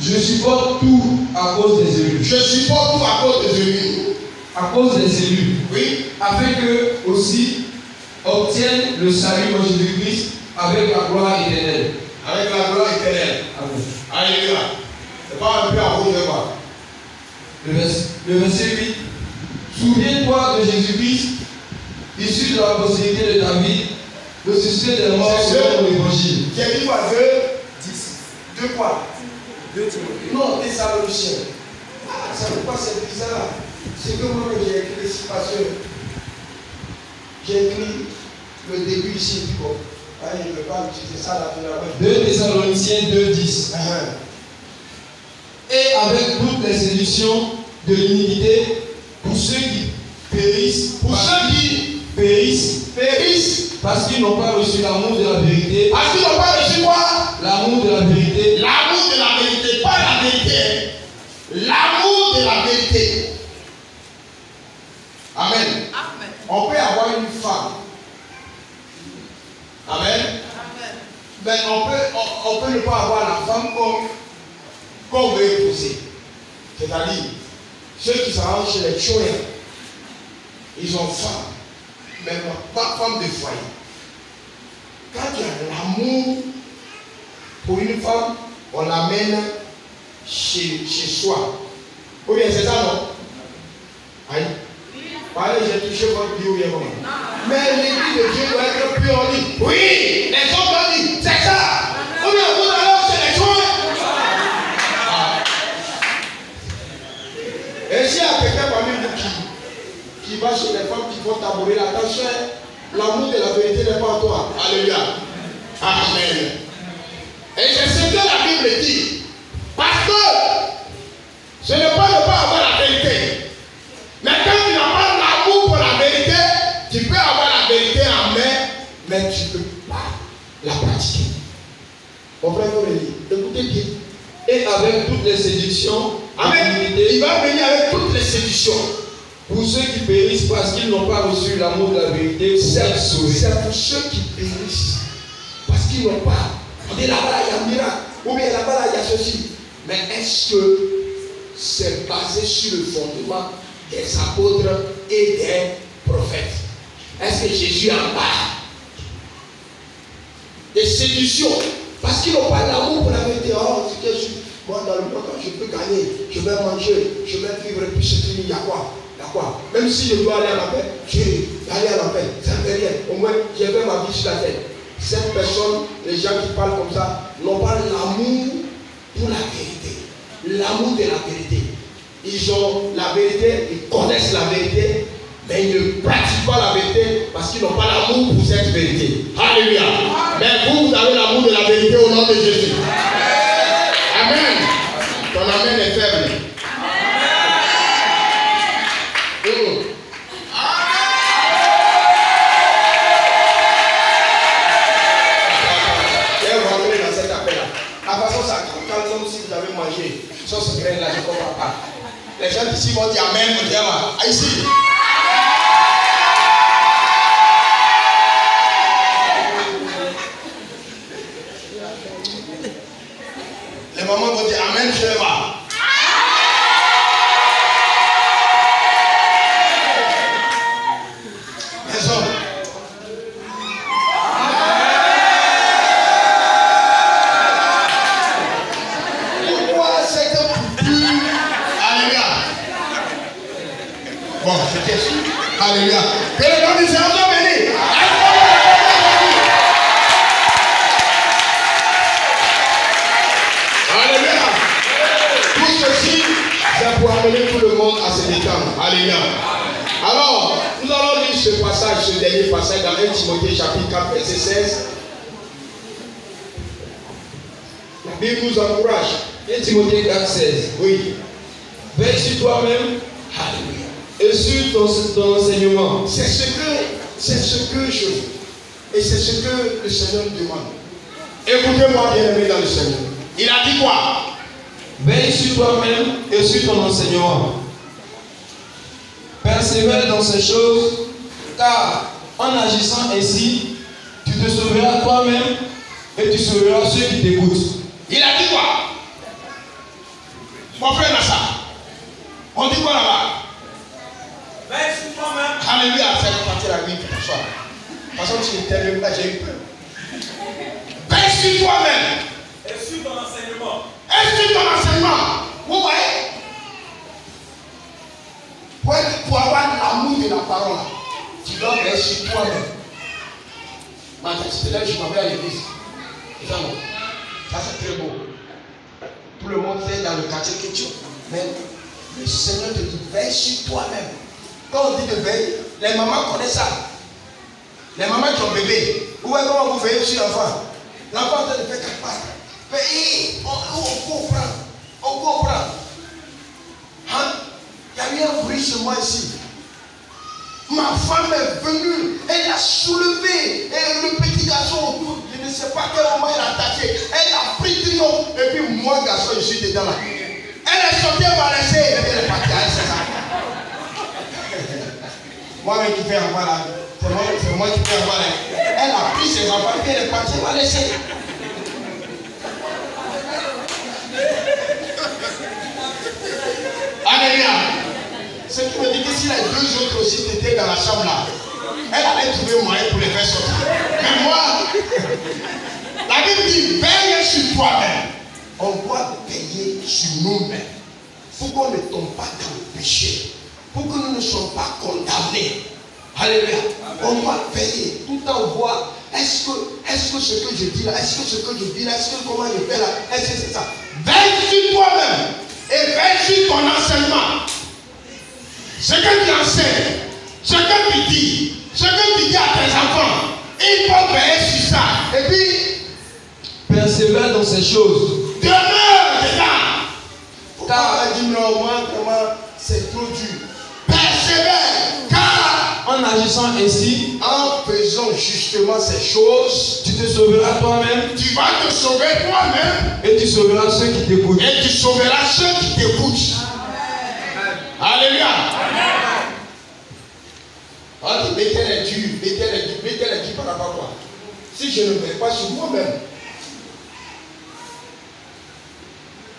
Je supporte tout à cause des élus. Je supporte tout à cause des élus. À cause des élus. Oui. Afin qu'eux aussi obtiennent le salut en Jésus-Christ avec la gloire éternelle. Avec la gloire éternelle. Amen. Alléluia. C'est pas un peu en rouge, quoi. Le verset 8. Souviens-toi de Jésus-Christ, issu de la postérité de David, le succès des morts selon l'évangile. J'ai dit quoi? 2 quoi? 2 Timothée. Non, Thessaloniciens. Ah, ça veut pas cette bizarre. C'est que moi j'ai écrit ici parce que j'ai écrit le début ici. Bon. Ah, je ne peux pas utiliser ça là. 2 Thessaloniciens 2:10. Et avec toutes les séductions de l'iniquité, pour ceux qui périssent, parce qu'ils n'ont pas reçu l'amour de la vérité. Parce qu'ils n'ont pas reçu quoi? L'amour de la vérité. L'amour de la vérité, pas la vérité. L'amour de la vérité. Amen. Amen. On peut avoir une femme Amen. Mais on peut ne pas avoir la femme qu'on veut épouser. C'est-à-dire, ceux qui s'arrangent chez les chouins, ils ont femme, mais pas femme de foyer. Quand il y a l'amour pour une femme, on l'amène chez soi. Ou bien c'est ça, non? Aïe. Pareil, j'ai touché votre vie ou bien comment? Mais l'église de Dieu doit être pure en lui. Oui, les hommes doivent dire, c'est ça. Ou bien vous allez chez les chouins. Et s'il y a quelqu'un parmi vous qui va chez les femmes qui vont tabourer la tâche, l'amour de la vérité n'est pas en toi. Alléluia. Amen. Et c'est ce que la Bible dit. Parce que ce n'est pas ne pas avoir la vérité. Mais quand tu n'as pas l'amour pour la vérité, tu peux avoir la vérité en main, mais tu ne peux pas la pratiquer. Mon frère, écoutez bien. Et avec toutes les séductions, il va venir avec toutes les séductions. Pour ceux qui périssent parce qu'ils n'ont pas reçu l'amour de la vérité, c'est pour ceux qui périssent parce qu'ils n'ont pas. On dit là-bas, il y a un miracle. Ou bien là-bas, il y a ceci. Mais est-ce que c'est basé sur le fondement des apôtres et des prophètes? Est-ce que Jésus en parle? Des séductions. Parce qu'ils n'ont pas l'amour pour la vérité. Oh, c'est que moi, dans le monde, quand je peux gagner, je vais manger, je vais vivre, et puis c'est fini. Il y a quoi? Même si je dois aller à la paix, je vais aller à la paix. Ça ne fait rien. Au moins, j'ai fait ma vie sur la tête. Cette personne, les gens qui parlent comme ça, n'ont pas l'amour pour la vérité. L'amour de la vérité. Ils ont la vérité, ils connaissent la vérité, mais ils ne pratiquent pas la vérité parce qu'ils n'ont pas l'amour pour cette vérité. Alléluia. Mais vous avez l'amour de la vérité au nom de Jésus. Amen. Ton amen est faible. Ça se crée là, je ne comprends pas. Les gens d'ici vont dire Amen, on dit Amen. Ici. Les mamans vont dire Amen, je vais voir. Les hommes. Bon, c'était sûr. Alléluia. Que le nom du Seigneur soit béni. Alléluia. Tout ceci, c'est pour amener tout le monde à se détendre. Alléluia. Alors, nous allons lire ce passage, ce dernier passage dans 1 Timothée chapitre 4, verset 16. La Bible nous encourage. 1 Timothée 4, 16. Oui. Veille sur toi-même. Alléluia. Et sur ton enseignement. C'est ce que je veux. Et c'est ce que le Seigneur demande. Écoutez-moi bien aimé dans le Seigneur. Il a dit quoi? Veille sur toi-même et sur ton enseignement. Persévère dans ces choses, car en agissant ainsi, tu te sauveras toi-même et tu sauveras ceux qui t'écoutent. Il a dit quoi? Mon frère Nassa. On dit quoi là-bas? Veille sur toi-même. Alléluia, c'est le parti la nuit pour toi. Parce que tu n'étais même pas, j'ai eu peur. Veille sur toi-même. Et sur ton enseignement. Et sur ton enseignement. Vous voyez? Pour avoir l'amour de la parole, tu dois veiller sur toi-même. Maintenant, c'est là que je m'en vais à l'église. Ça c'est très beau. Tout le monde fait dans le quartier que tu. Mais le Seigneur te dit, veille sur toi-même. Quand on dit de veille, les mamans connaissent ça. Les mamans qui ont bébé. Vous voyez comment vous veillez sur l'enfant? L'enfant est en train de faire quelque part. Mais on comprend. On comprend. Hein? Il y a eu un bruit chez moi ici. Ma femme est venue. Elle a soulevé. Et le petit garçon, je ne sais pas quel moment elle a attaqué. Elle a pris triomphe. Et puis moi, garçon, je suis dedans là. Elle est sortie, elle va laisser. Et puis elle est partie. C'est ça. Moi-même qui fais avoir là. C'est moi qui fais avoir là. Elle a pris ses enfants et elle est partie, elle m'a laissé. Alléluia. Ce qui me dit que si les deux autres aussi étaient dans la chambre là, elle allait trouver moyen pour les faire sortir. Mais moi, la Bible dit, veille sur toi-même. On doit veiller sur nous-mêmes. Pour qu'on ne tombe pas dans le péché. Pour que nous ne soyons pas condamnés. Alléluia. On doit veiller. Tout le temps voir, est-ce que ce que je dis là, est-ce que ce que je dis là, est-ce que comment je fais là, est-ce que c'est ça. Veille sur toi-même. Et veille sur ton enseignement. Ce que tu enseignes, ce que tu dis, ce que tu dis à tes enfants, il faut veiller sur ça. Et puis, persévère dans ces choses. Demeure dedans. Car elle dit non, moi, vraiment, c'est trop dur. Persévère. Car en agissant ainsi, en faisant justement ces choses, tu te sauveras toi-même. Tu vas te sauver toi-même. Et tu sauveras ceux qui t'écoutent. Et tu sauveras ceux qui t'écoutent. Alléluia. On dit mettez les durs par rapport à moi. Si je ne vais pas sur moi-même,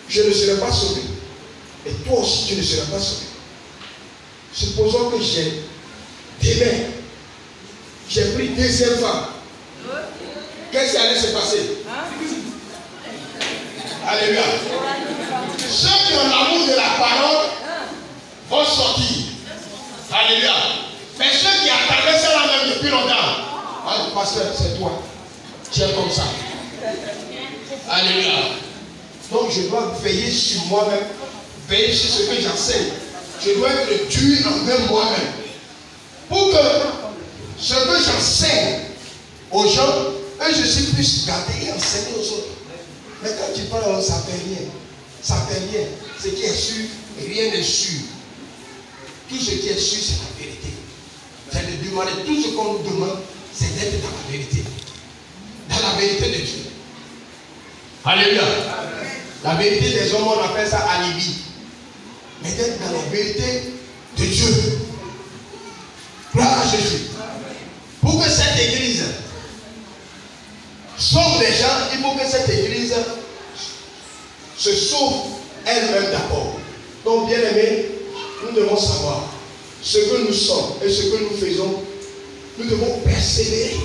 je ne serai pas sauvé. Et toi aussi, tu ne seras pas sauvé. Supposons que j'ai pris deuxième femme. Qu'est-ce qui allait se passer? Alléluia. Ceux qui ont l'amour de la parole vont sortir. Alléluia. Mais ceux qui attendaient cela même depuis longtemps, ah, pasteur, c'est toi. Tu es comme ça. Alléluia. Donc je dois veiller sur moi-même, veiller sur ce que j'enseigne. Je dois être dur envers moi-même. Pour que ce que j'enseigne aux gens, eux, je suis plus gardé et enseigné aux autres. Mais quand tu parles, ça ne fait rien. Ça ne fait rien. Ce qui est sûr, rien n'est sûr. Tout ce qui est sûr, c'est la vérité. C'est de demander. Tout ce qu'on nous demande, c'est d'être dans la vérité. Dans la vérité de Dieu. Alléluia. La vérité des hommes, on appelle ça alibi. Mais d'être dans la vérité de Dieu. Gloire à Jésus. Pour que cette église sauve les gens, il faut que cette église se sauve elle-même d'abord. Donc, bien aimés, nous devons savoir ce que nous sommes et ce que nous faisons. Nous devons persévérer.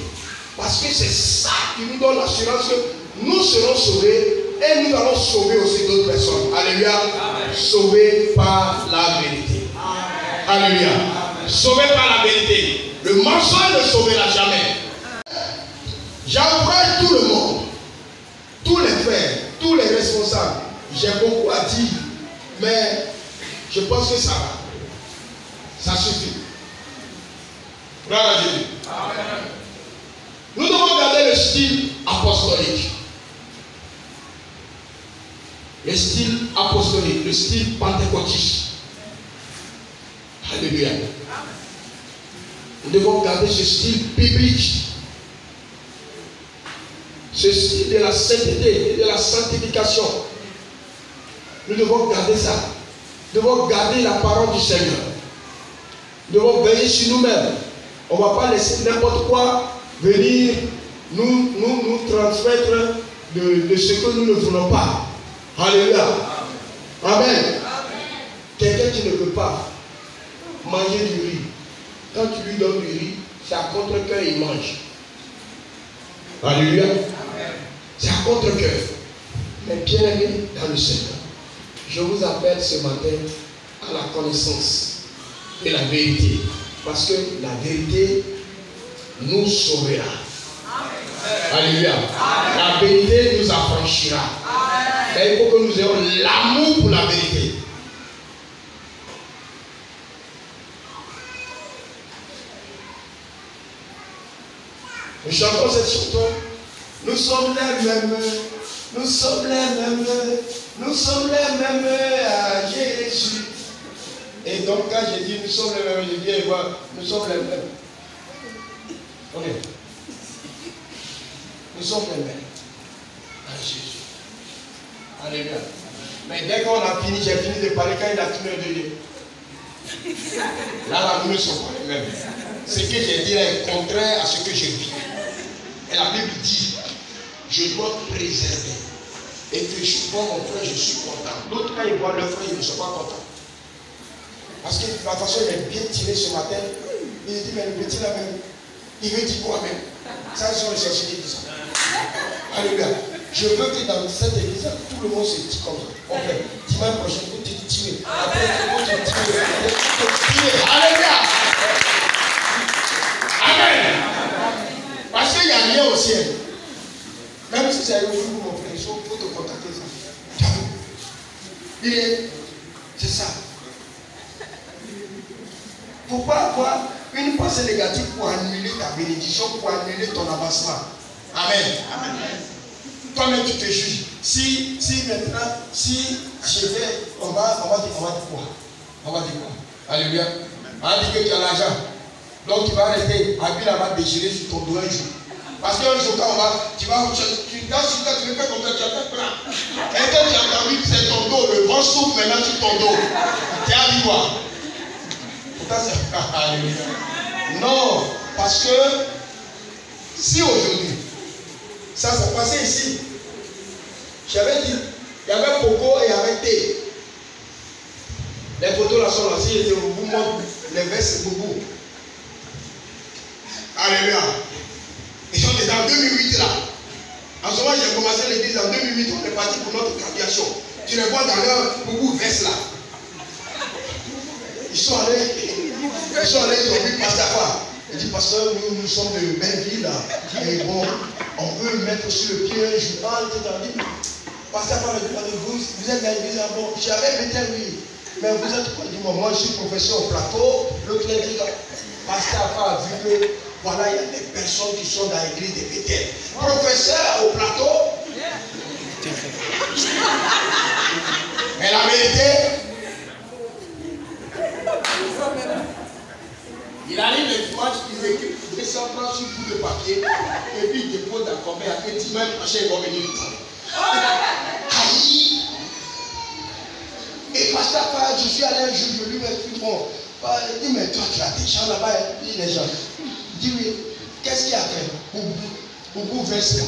Parce que c'est ça qui nous donne l'assurance que nous serons sauvés et nous allons sauver aussi d'autres personnes. Alléluia. Amen. Sauvés par la vérité. Amen. Alléluia. Amen. Sauvés par la vérité. Le mensonge ne sauvera jamais. J'encourage tout le monde, tous les frères, tous les responsables. J'ai beaucoup à dire, mais je pense que ça va. Ça suffit. Gloire à Jésus. Amen. Nous devons garder le style apostolique. Le style apostolique, le style pentecôtiste. Alléluia. Nous devons garder ce style biblique. Ce style de la sainteté et de la sanctification. Nous devons garder ça. Nous devons garder la parole du Seigneur. Nous devons veiller sur nous-mêmes. On ne va pas laisser n'importe quoi venir nous transmettre de ce que nous ne voulons pas. Alléluia. Amen. Quelqu'un qui ne peut pas manger du riz, quand tu lui donnes du riz, c'est à contre-cœur, il mange. Alléluia. C'est à contre-cœur. Mais bien aimé dans le Seigneur, je vous appelle ce matin à la connaissance de la vérité. Parce que la vérité nous sauvera. Alléluia. La vérité nous affranchira. Mais il faut que nous ayons l'amour pour la vérité. Nous chantons cette chanson. Nous sommes les mêmes. Nous sommes les mêmes. Nous sommes les mêmes à Jésus. Et donc quand j'ai dit nous sommes les mêmes, je viens voir, nous sommes les mêmes. Ok. Nous sommes les mêmes à Jésus. Alléluia. Mais dès qu'on a fini, j'ai fini de parler, quand il a fini de dire. Là, nous ne sommes pas les mêmes. Ce que j'ai dit est contraire à ce que je vis. Et la Bible dit, je dois préserver. Et que je vois mon frère, je suis content. L'autre, quand il voit leur frère, ils ne sont pas contents. Parce que de toute façon, il est bien tiré ce matin. Il dit, mais le petit là même, il veut dire quoi même? Ça, ils sont les chercheurs qui disent ça. Alléluia. Je veux que dans cette église, tout le monde se dit comme ça. Ok, dimanche prochain, vous te tirez. Après, vous te tirez. Alléluia. Amen. Parce qu'il y a rien au ciel. Même si c'est vous, mon frère, il faut te contacter ça. C'est ça. Il ne faut pas avoir une pensée négative pour annuler ta bénédiction, pour annuler ton avancement. Amen. Amen. Toi-même, tu te juges. Si maintenant, si je vais, on va dire quoi? On va dire quoi? Alléluia. On va dire que tu as l'argent. Donc tu vas rester habile là-bas déchiré sur ton dos un jour. Parce qu'un jour, quand tu danses sur toi, tu veux faire comme ça, tu as fait plein. Et quand tu as entendu que c'est ton dos, le vent souffle maintenant sur ton dos. Tu as dit quoi? Non, parce que si aujourd'hui, ça s'est passé ici, j'avais dit, il y avait Poco et il y avait Thé. Les photos là sont là, si je vous montre les vestes Boubou. Alléluia. Ils sont en 2008 là. En ce moment, j'ai commencé l'église en 2008, on est parti pour notre graduation. Tu les vois dans leur Boubou veste là. Ils sont allés, ils ont vu Pasteur. Il dit, pasteur, nous sommes de Belleville là. Et bon, on veut mettre sur le pied un journal, tout. Pasteur, vous êtes dans l'église, bon, j'avais été oui. Mais vous êtes quoi? Dis-moi, moi je suis professeur au plateau. L'autre a dit, pasteur a vu que voilà, il y a des personnes qui sont dans l'église de Bethel. Professeur au plateau. Mais la vérité, il arrive le dimanche, il écrit 200 francs sur bout de papier, et puis il dépose dans combien, et dimanche prochain, ils vont venir nous prendre. Aïe! Et pasteur, je suis allé un jour, je lui ai dit, bon, il dit, mais toi, tu as des gens là-bas, il dit, les gens. Il dit, oui, qu'est-ce qu'il y a fait? Boubou veste là.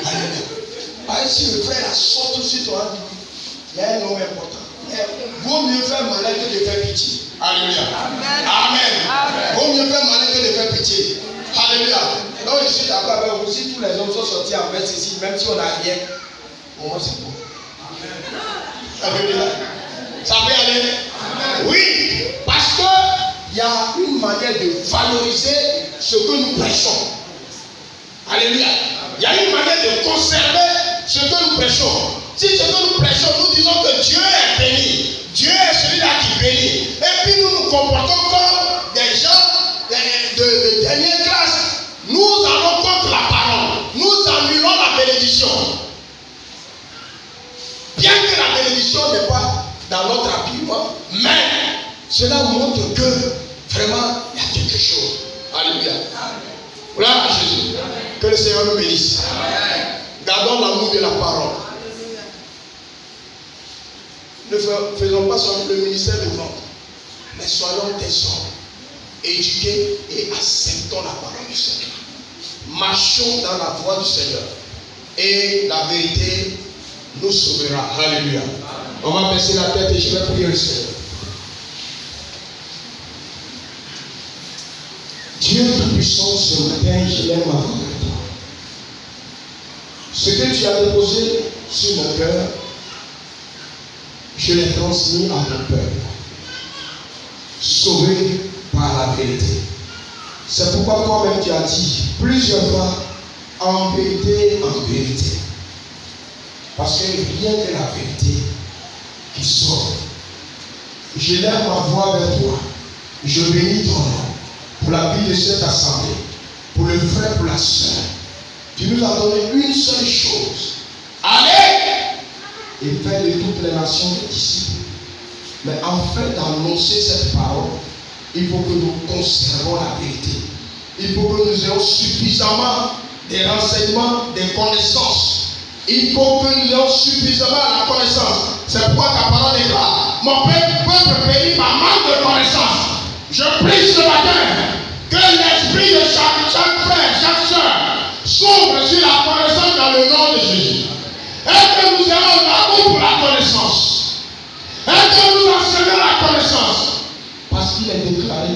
Alléluia. Si le frère la sort tout de suite, il y a un homme important. Vaut mieux faire malin que de faire pitié. Alléluia. Amen. Vaut mieux faire malin que de faire pitié. Alléluia. Donc je suis d'accord avec vous. Si tous les hommes sont sortis en veste ici, même si on n'a rien, au moins c'est bon. Alléluia. Ça peut aller? Oui. Parce qu'il y a une manière de valoriser ce que nous prêchons. Alléluia. Il y a une manière de conserver ce que nous prêchons. Si ce que nous prêchons, nous disons que Dieu est béni. Dieu est celui-là qui bénit. Et puis nous nous comportons comme des gens de dernière classe. Nous allons contre la parole. Nous annulons la bénédiction. Bien que la bénédiction n'est pas dans notre habillement, mais cela montre que vraiment il y a quelque chose. Alléluia. Gloire à Jésus. Que le Seigneur nous bénisse. Gardons l'amour de la parole. Ne faisons pas seulement le ministère de vente, mais soyons des hommes éduqués et acceptons la parole du Seigneur. Marchons dans la voie du Seigneur et la vérité nous sauvera. Alléluia. On va baisser la tête et je vais prier le Seigneur. Dieu Tout-Puissant, ce matin, je l'aime à toi. Ce que tu as déposé sur mon cœur, je l'ai transmis à ton peuple, sauvé par la vérité. C'est pourquoi toi-même tu as dit plusieurs fois, en vérité, parce que rien que la vérité qui sort. Je lève ma voix vers toi, je bénis ton nom pour la vie de cette assemblée, pour le frère, pour la soeur. Tu nous as donné une seule chose. Allez et faire de toutes les nations des disciples. Mais afin d'annoncer cette parole, il faut que nous conservons la vérité. Il faut que nous ayons suffisamment des renseignements, des connaissances. Il faut que nous ayons suffisamment la connaissance. C'est pourquoi ta parole est là. Mon peuple périt par manque de connaissance. Je prie ce matin que l'esprit de chaque frère, chaque soeur nom de Jésus. Et que nous ayons l'amour pour la connaissance. Et que nous enseignons la connaissance. Parce qu'il est déclaré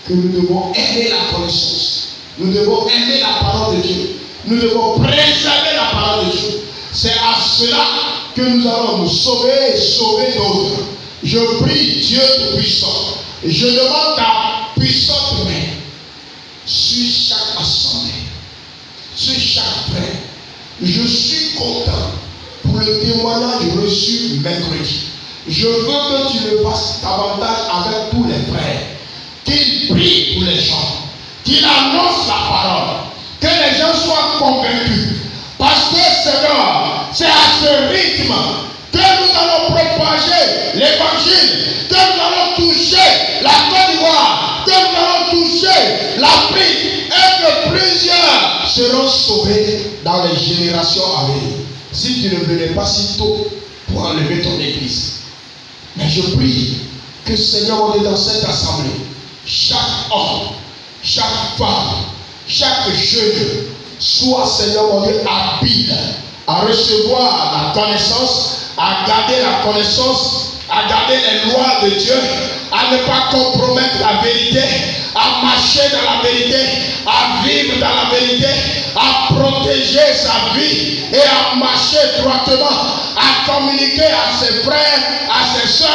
que nous devons aimer la connaissance. Nous devons aimer la parole de Dieu. Nous devons préserver la parole de Dieu. C'est à cela que nous allons nous sauver et sauver d'autres. Je prie Dieu Tout-Puissant. Je demande ta puissante main sur chaque assemblée, sur chaque frère. Je suis content pour le témoignage reçu mercredi. Je veux que tu le fasses davantage avec tous les frères. Qu'ils prient pour les gens. Qu'ils annoncent la parole. Que les gens soient convaincus. Parce que Seigneur, c'est à ce rythme que nous allons propager l'évangile, que nous allons toucher la Côte d'Ivoire, que nous allons toucher l'Afrique, et que plusieurs seront sauvés dans les générations à venir. Si tu ne venais pas si tôt pour enlever ton église. Mais je prie que Seigneur, on est dans cette assemblée. Chaque homme, chaque femme, chaque jeune soit, Seigneur mon Dieu, habile à recevoir la connaissance, à garder la connaissance, à garder les lois de Dieu, à ne pas compromettre la vérité, à marcher dans la vérité, à vivre dans la vérité, à protéger sa vie et à marcher droitement, à communiquer à ses frères, à ses soeurs,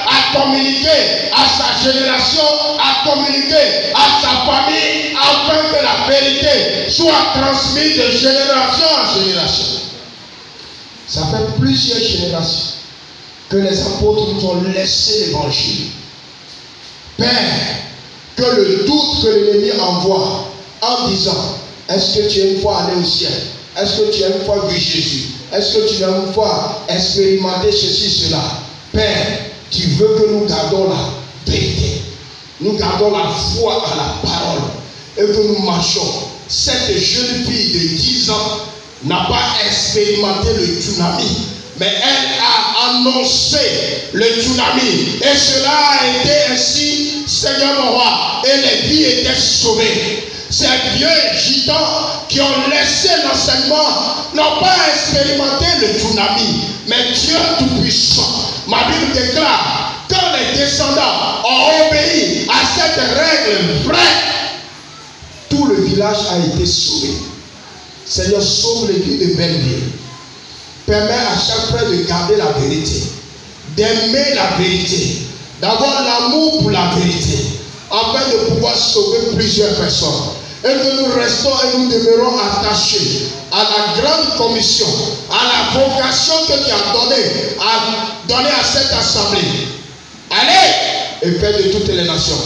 à communiquer à sa génération, à communiquer à sa famille, afin que la vérité soit transmise de génération en génération. Ça fait plusieurs générations que les apôtres nous ont laissé l'évangile. Père, que le doute que l'ennemi envoie en disant, est-ce que tu as une fois allé au ciel? Est-ce que tu as une fois vu Jésus? Est-ce que tu as une fois expérimenté ceci, cela? Père, tu veux que nous gardons la vérité. Nous gardons la foi à la parole. Et que nous marchons. Cette jeune fille de 10 ans n'a pas expérimenté le tsunami. Mais elle a annoncé le tsunami. Et cela a été ainsi, Seigneur mon roi. Et les vies étaient sauvées. Ces vieux gitans qui ont laissé l'enseignement n'ont pas expérimenté le tsunami. Mais Dieu Tout-Puissant, ma Bible déclare, quand les descendants ont obéi à cette règle vraie, tout le village a été sauvé. Seigneur, sauve l'église de Belleville. Permet à chaque frère de garder la vérité, d'aimer la vérité, d'avoir l'amour pour la vérité, afin de pouvoir sauver plusieurs personnes. Et que nous restons et nous demeurons attachés à la grande commission, à la vocation que tu as donnée à cette assemblée. Allez et faites de toutes les nations.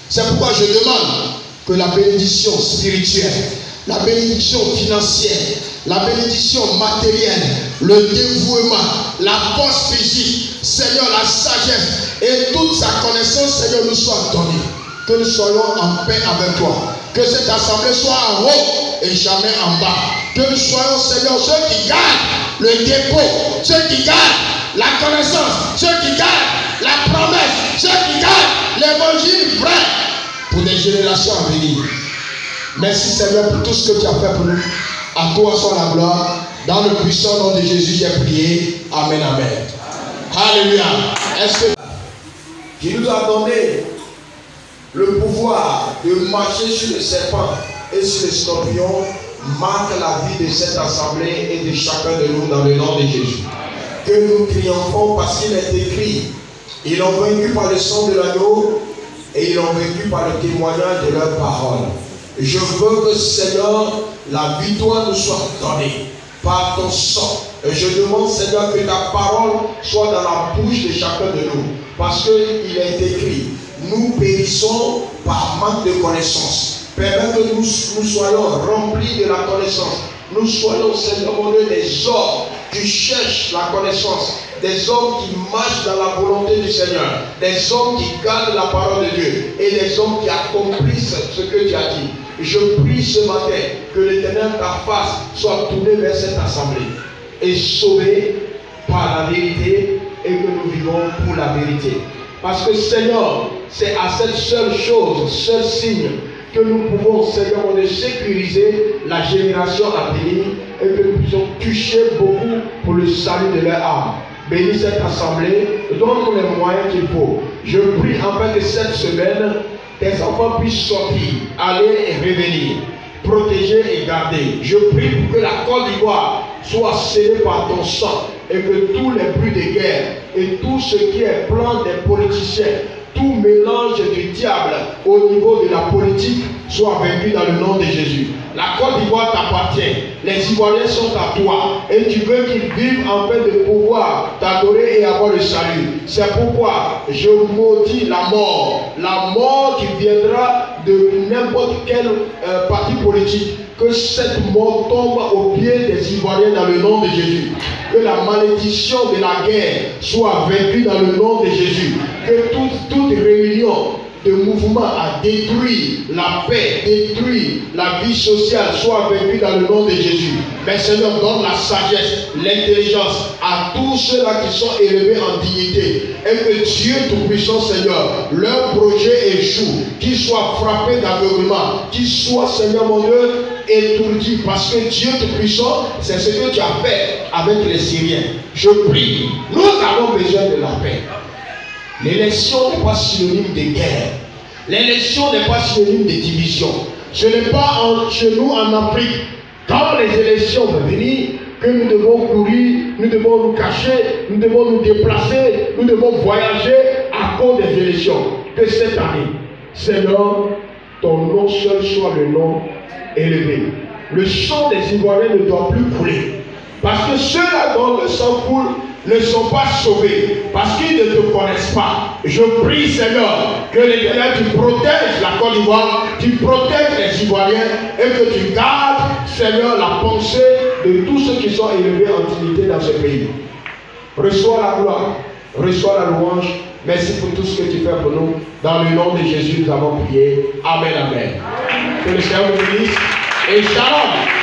C'est pourquoi je demande que la bénédiction spirituelle, la bénédiction financière, la bénédiction matérielle, le dévouement, la force physique, Seigneur, la sagesse et toute sa connaissance, Seigneur, nous soit donnée. Que nous soyons en paix avec toi. Que cette assemblée soit en haut et jamais en bas. Que nous soyons, Seigneur, ceux qui gardent le dépôt, ceux qui gardent la connaissance, ceux qui gardent la promesse, ceux qui gardent l'évangile vrai pour des générations à venir. Merci, Seigneur, pour tout ce que tu as fait pour nous. À toi soit la gloire. Dans le puissant nom de Jésus, j'ai prié. Amen, amen. Alléluia. Est-ce que qui nous a donné le pouvoir de marcher sur les serpents et sur les scorpions marque la vie de cette assemblée et de chacun de nous dans le nom de Jésus. Que nous triomphons parce qu'il est écrit, ils l'ont vaincu par le sang de l'agneau et ils l'ont vaincu par le témoignage de leur parole. Je veux que, Seigneur, la victoire nous soit donnée par ton sang. Et je demande, Seigneur, que ta parole soit dans la bouche de chacun de nous. Parce qu'il est écrit, nous périssons par manque de connaissance. Permets que nous soyons remplis de la connaissance. Nous soyons, Seigneur mon Dieu, des hommes qui cherchent la connaissance. Des hommes qui marchent dans la volonté du Seigneur. Des hommes qui gardent la parole de Dieu. Et des hommes qui accomplissent ce que tu as dit. Je prie ce matin que l'Éternel, ta face, soit tournée vers cette assemblée. Et sauvée par la vérité. Et que nous vivons pour la vérité. Parce que Seigneur, c'est à cette seule chose, seul signe que nous pouvons, Seigneur, de sécuriser la génération à venir et que nous puissions toucher beaucoup pour le salut de leur âme. Bénis cette assemblée, donne-nous les moyens qu'il faut. Je prie afin que cette semaine, tes enfants puissent sortir, aller et revenir, protéger et garder. Je prie pour que la Côte d'Ivoire soit scellée par ton sang et que tous les bruits de guerre et tout ce qui est plan des politiciens, tout mélange du diable au niveau de la politique soit vaincu dans le nom de Jésus. La Côte d'Ivoire t'appartient. Les Ivoiriens sont à toi. Et tu veux qu'ils vivent en paix de pouvoir t'adorer et avoir le salut. C'est pourquoi je maudis la mort qui viendra de n'importe quel parti politique. Que cette mort tombe au pied des Ivoiriens dans le nom de Jésus. Que la malédiction de la guerre soit vaincue dans le nom de Jésus. Que toute réunion de mouvement à détruire la paix, détruire la vie sociale soit vaincue dans le nom de Jésus. Mais Seigneur, donne la sagesse, l'intelligence à tous ceux-là qui sont élevés en dignité. Et que Dieu Tout-Puissant, Seigneur, leur projet échoue, qu'ils soient frappés d'aveuglement, qu'ils soient, Seigneur mon Dieu, étourdis. Parce que Dieu Tout-Puissant, c'est ce que tu as fait avec les Syriens. Je prie, nous avons besoin de la paix. L'élection n'est pas synonyme de guerre. L'élection n'est pas synonyme de division. Ce n'est pas chez nous en Afrique, quand les élections vont venir, que nous devons courir, nous devons nous cacher, nous devons nous déplacer, nous devons voyager à cause des élections. Que cette année, Seigneur, ton nom seul soit le nom élevé. Le sang des Ivoiriens ne doit plus couler. Parce que ceux-là dont le sang coule ne sont pas sauvés. Parce qu'ils ne te connaissent pas. Je prie, Seigneur, que l'Éternel, tu protèges la Côte d'Ivoire, tu protèges les Ivoiriens et que tu gardes, Seigneur, la pensée de tous ceux qui sont élevés en dignité dans ce pays. Reçois la gloire, reçois la louange. Merci pour tout ce que tu fais pour nous. Dans le nom de Jésus, nous avons prié. Amen, amen. Que le Seigneur vous bénisse et shalom.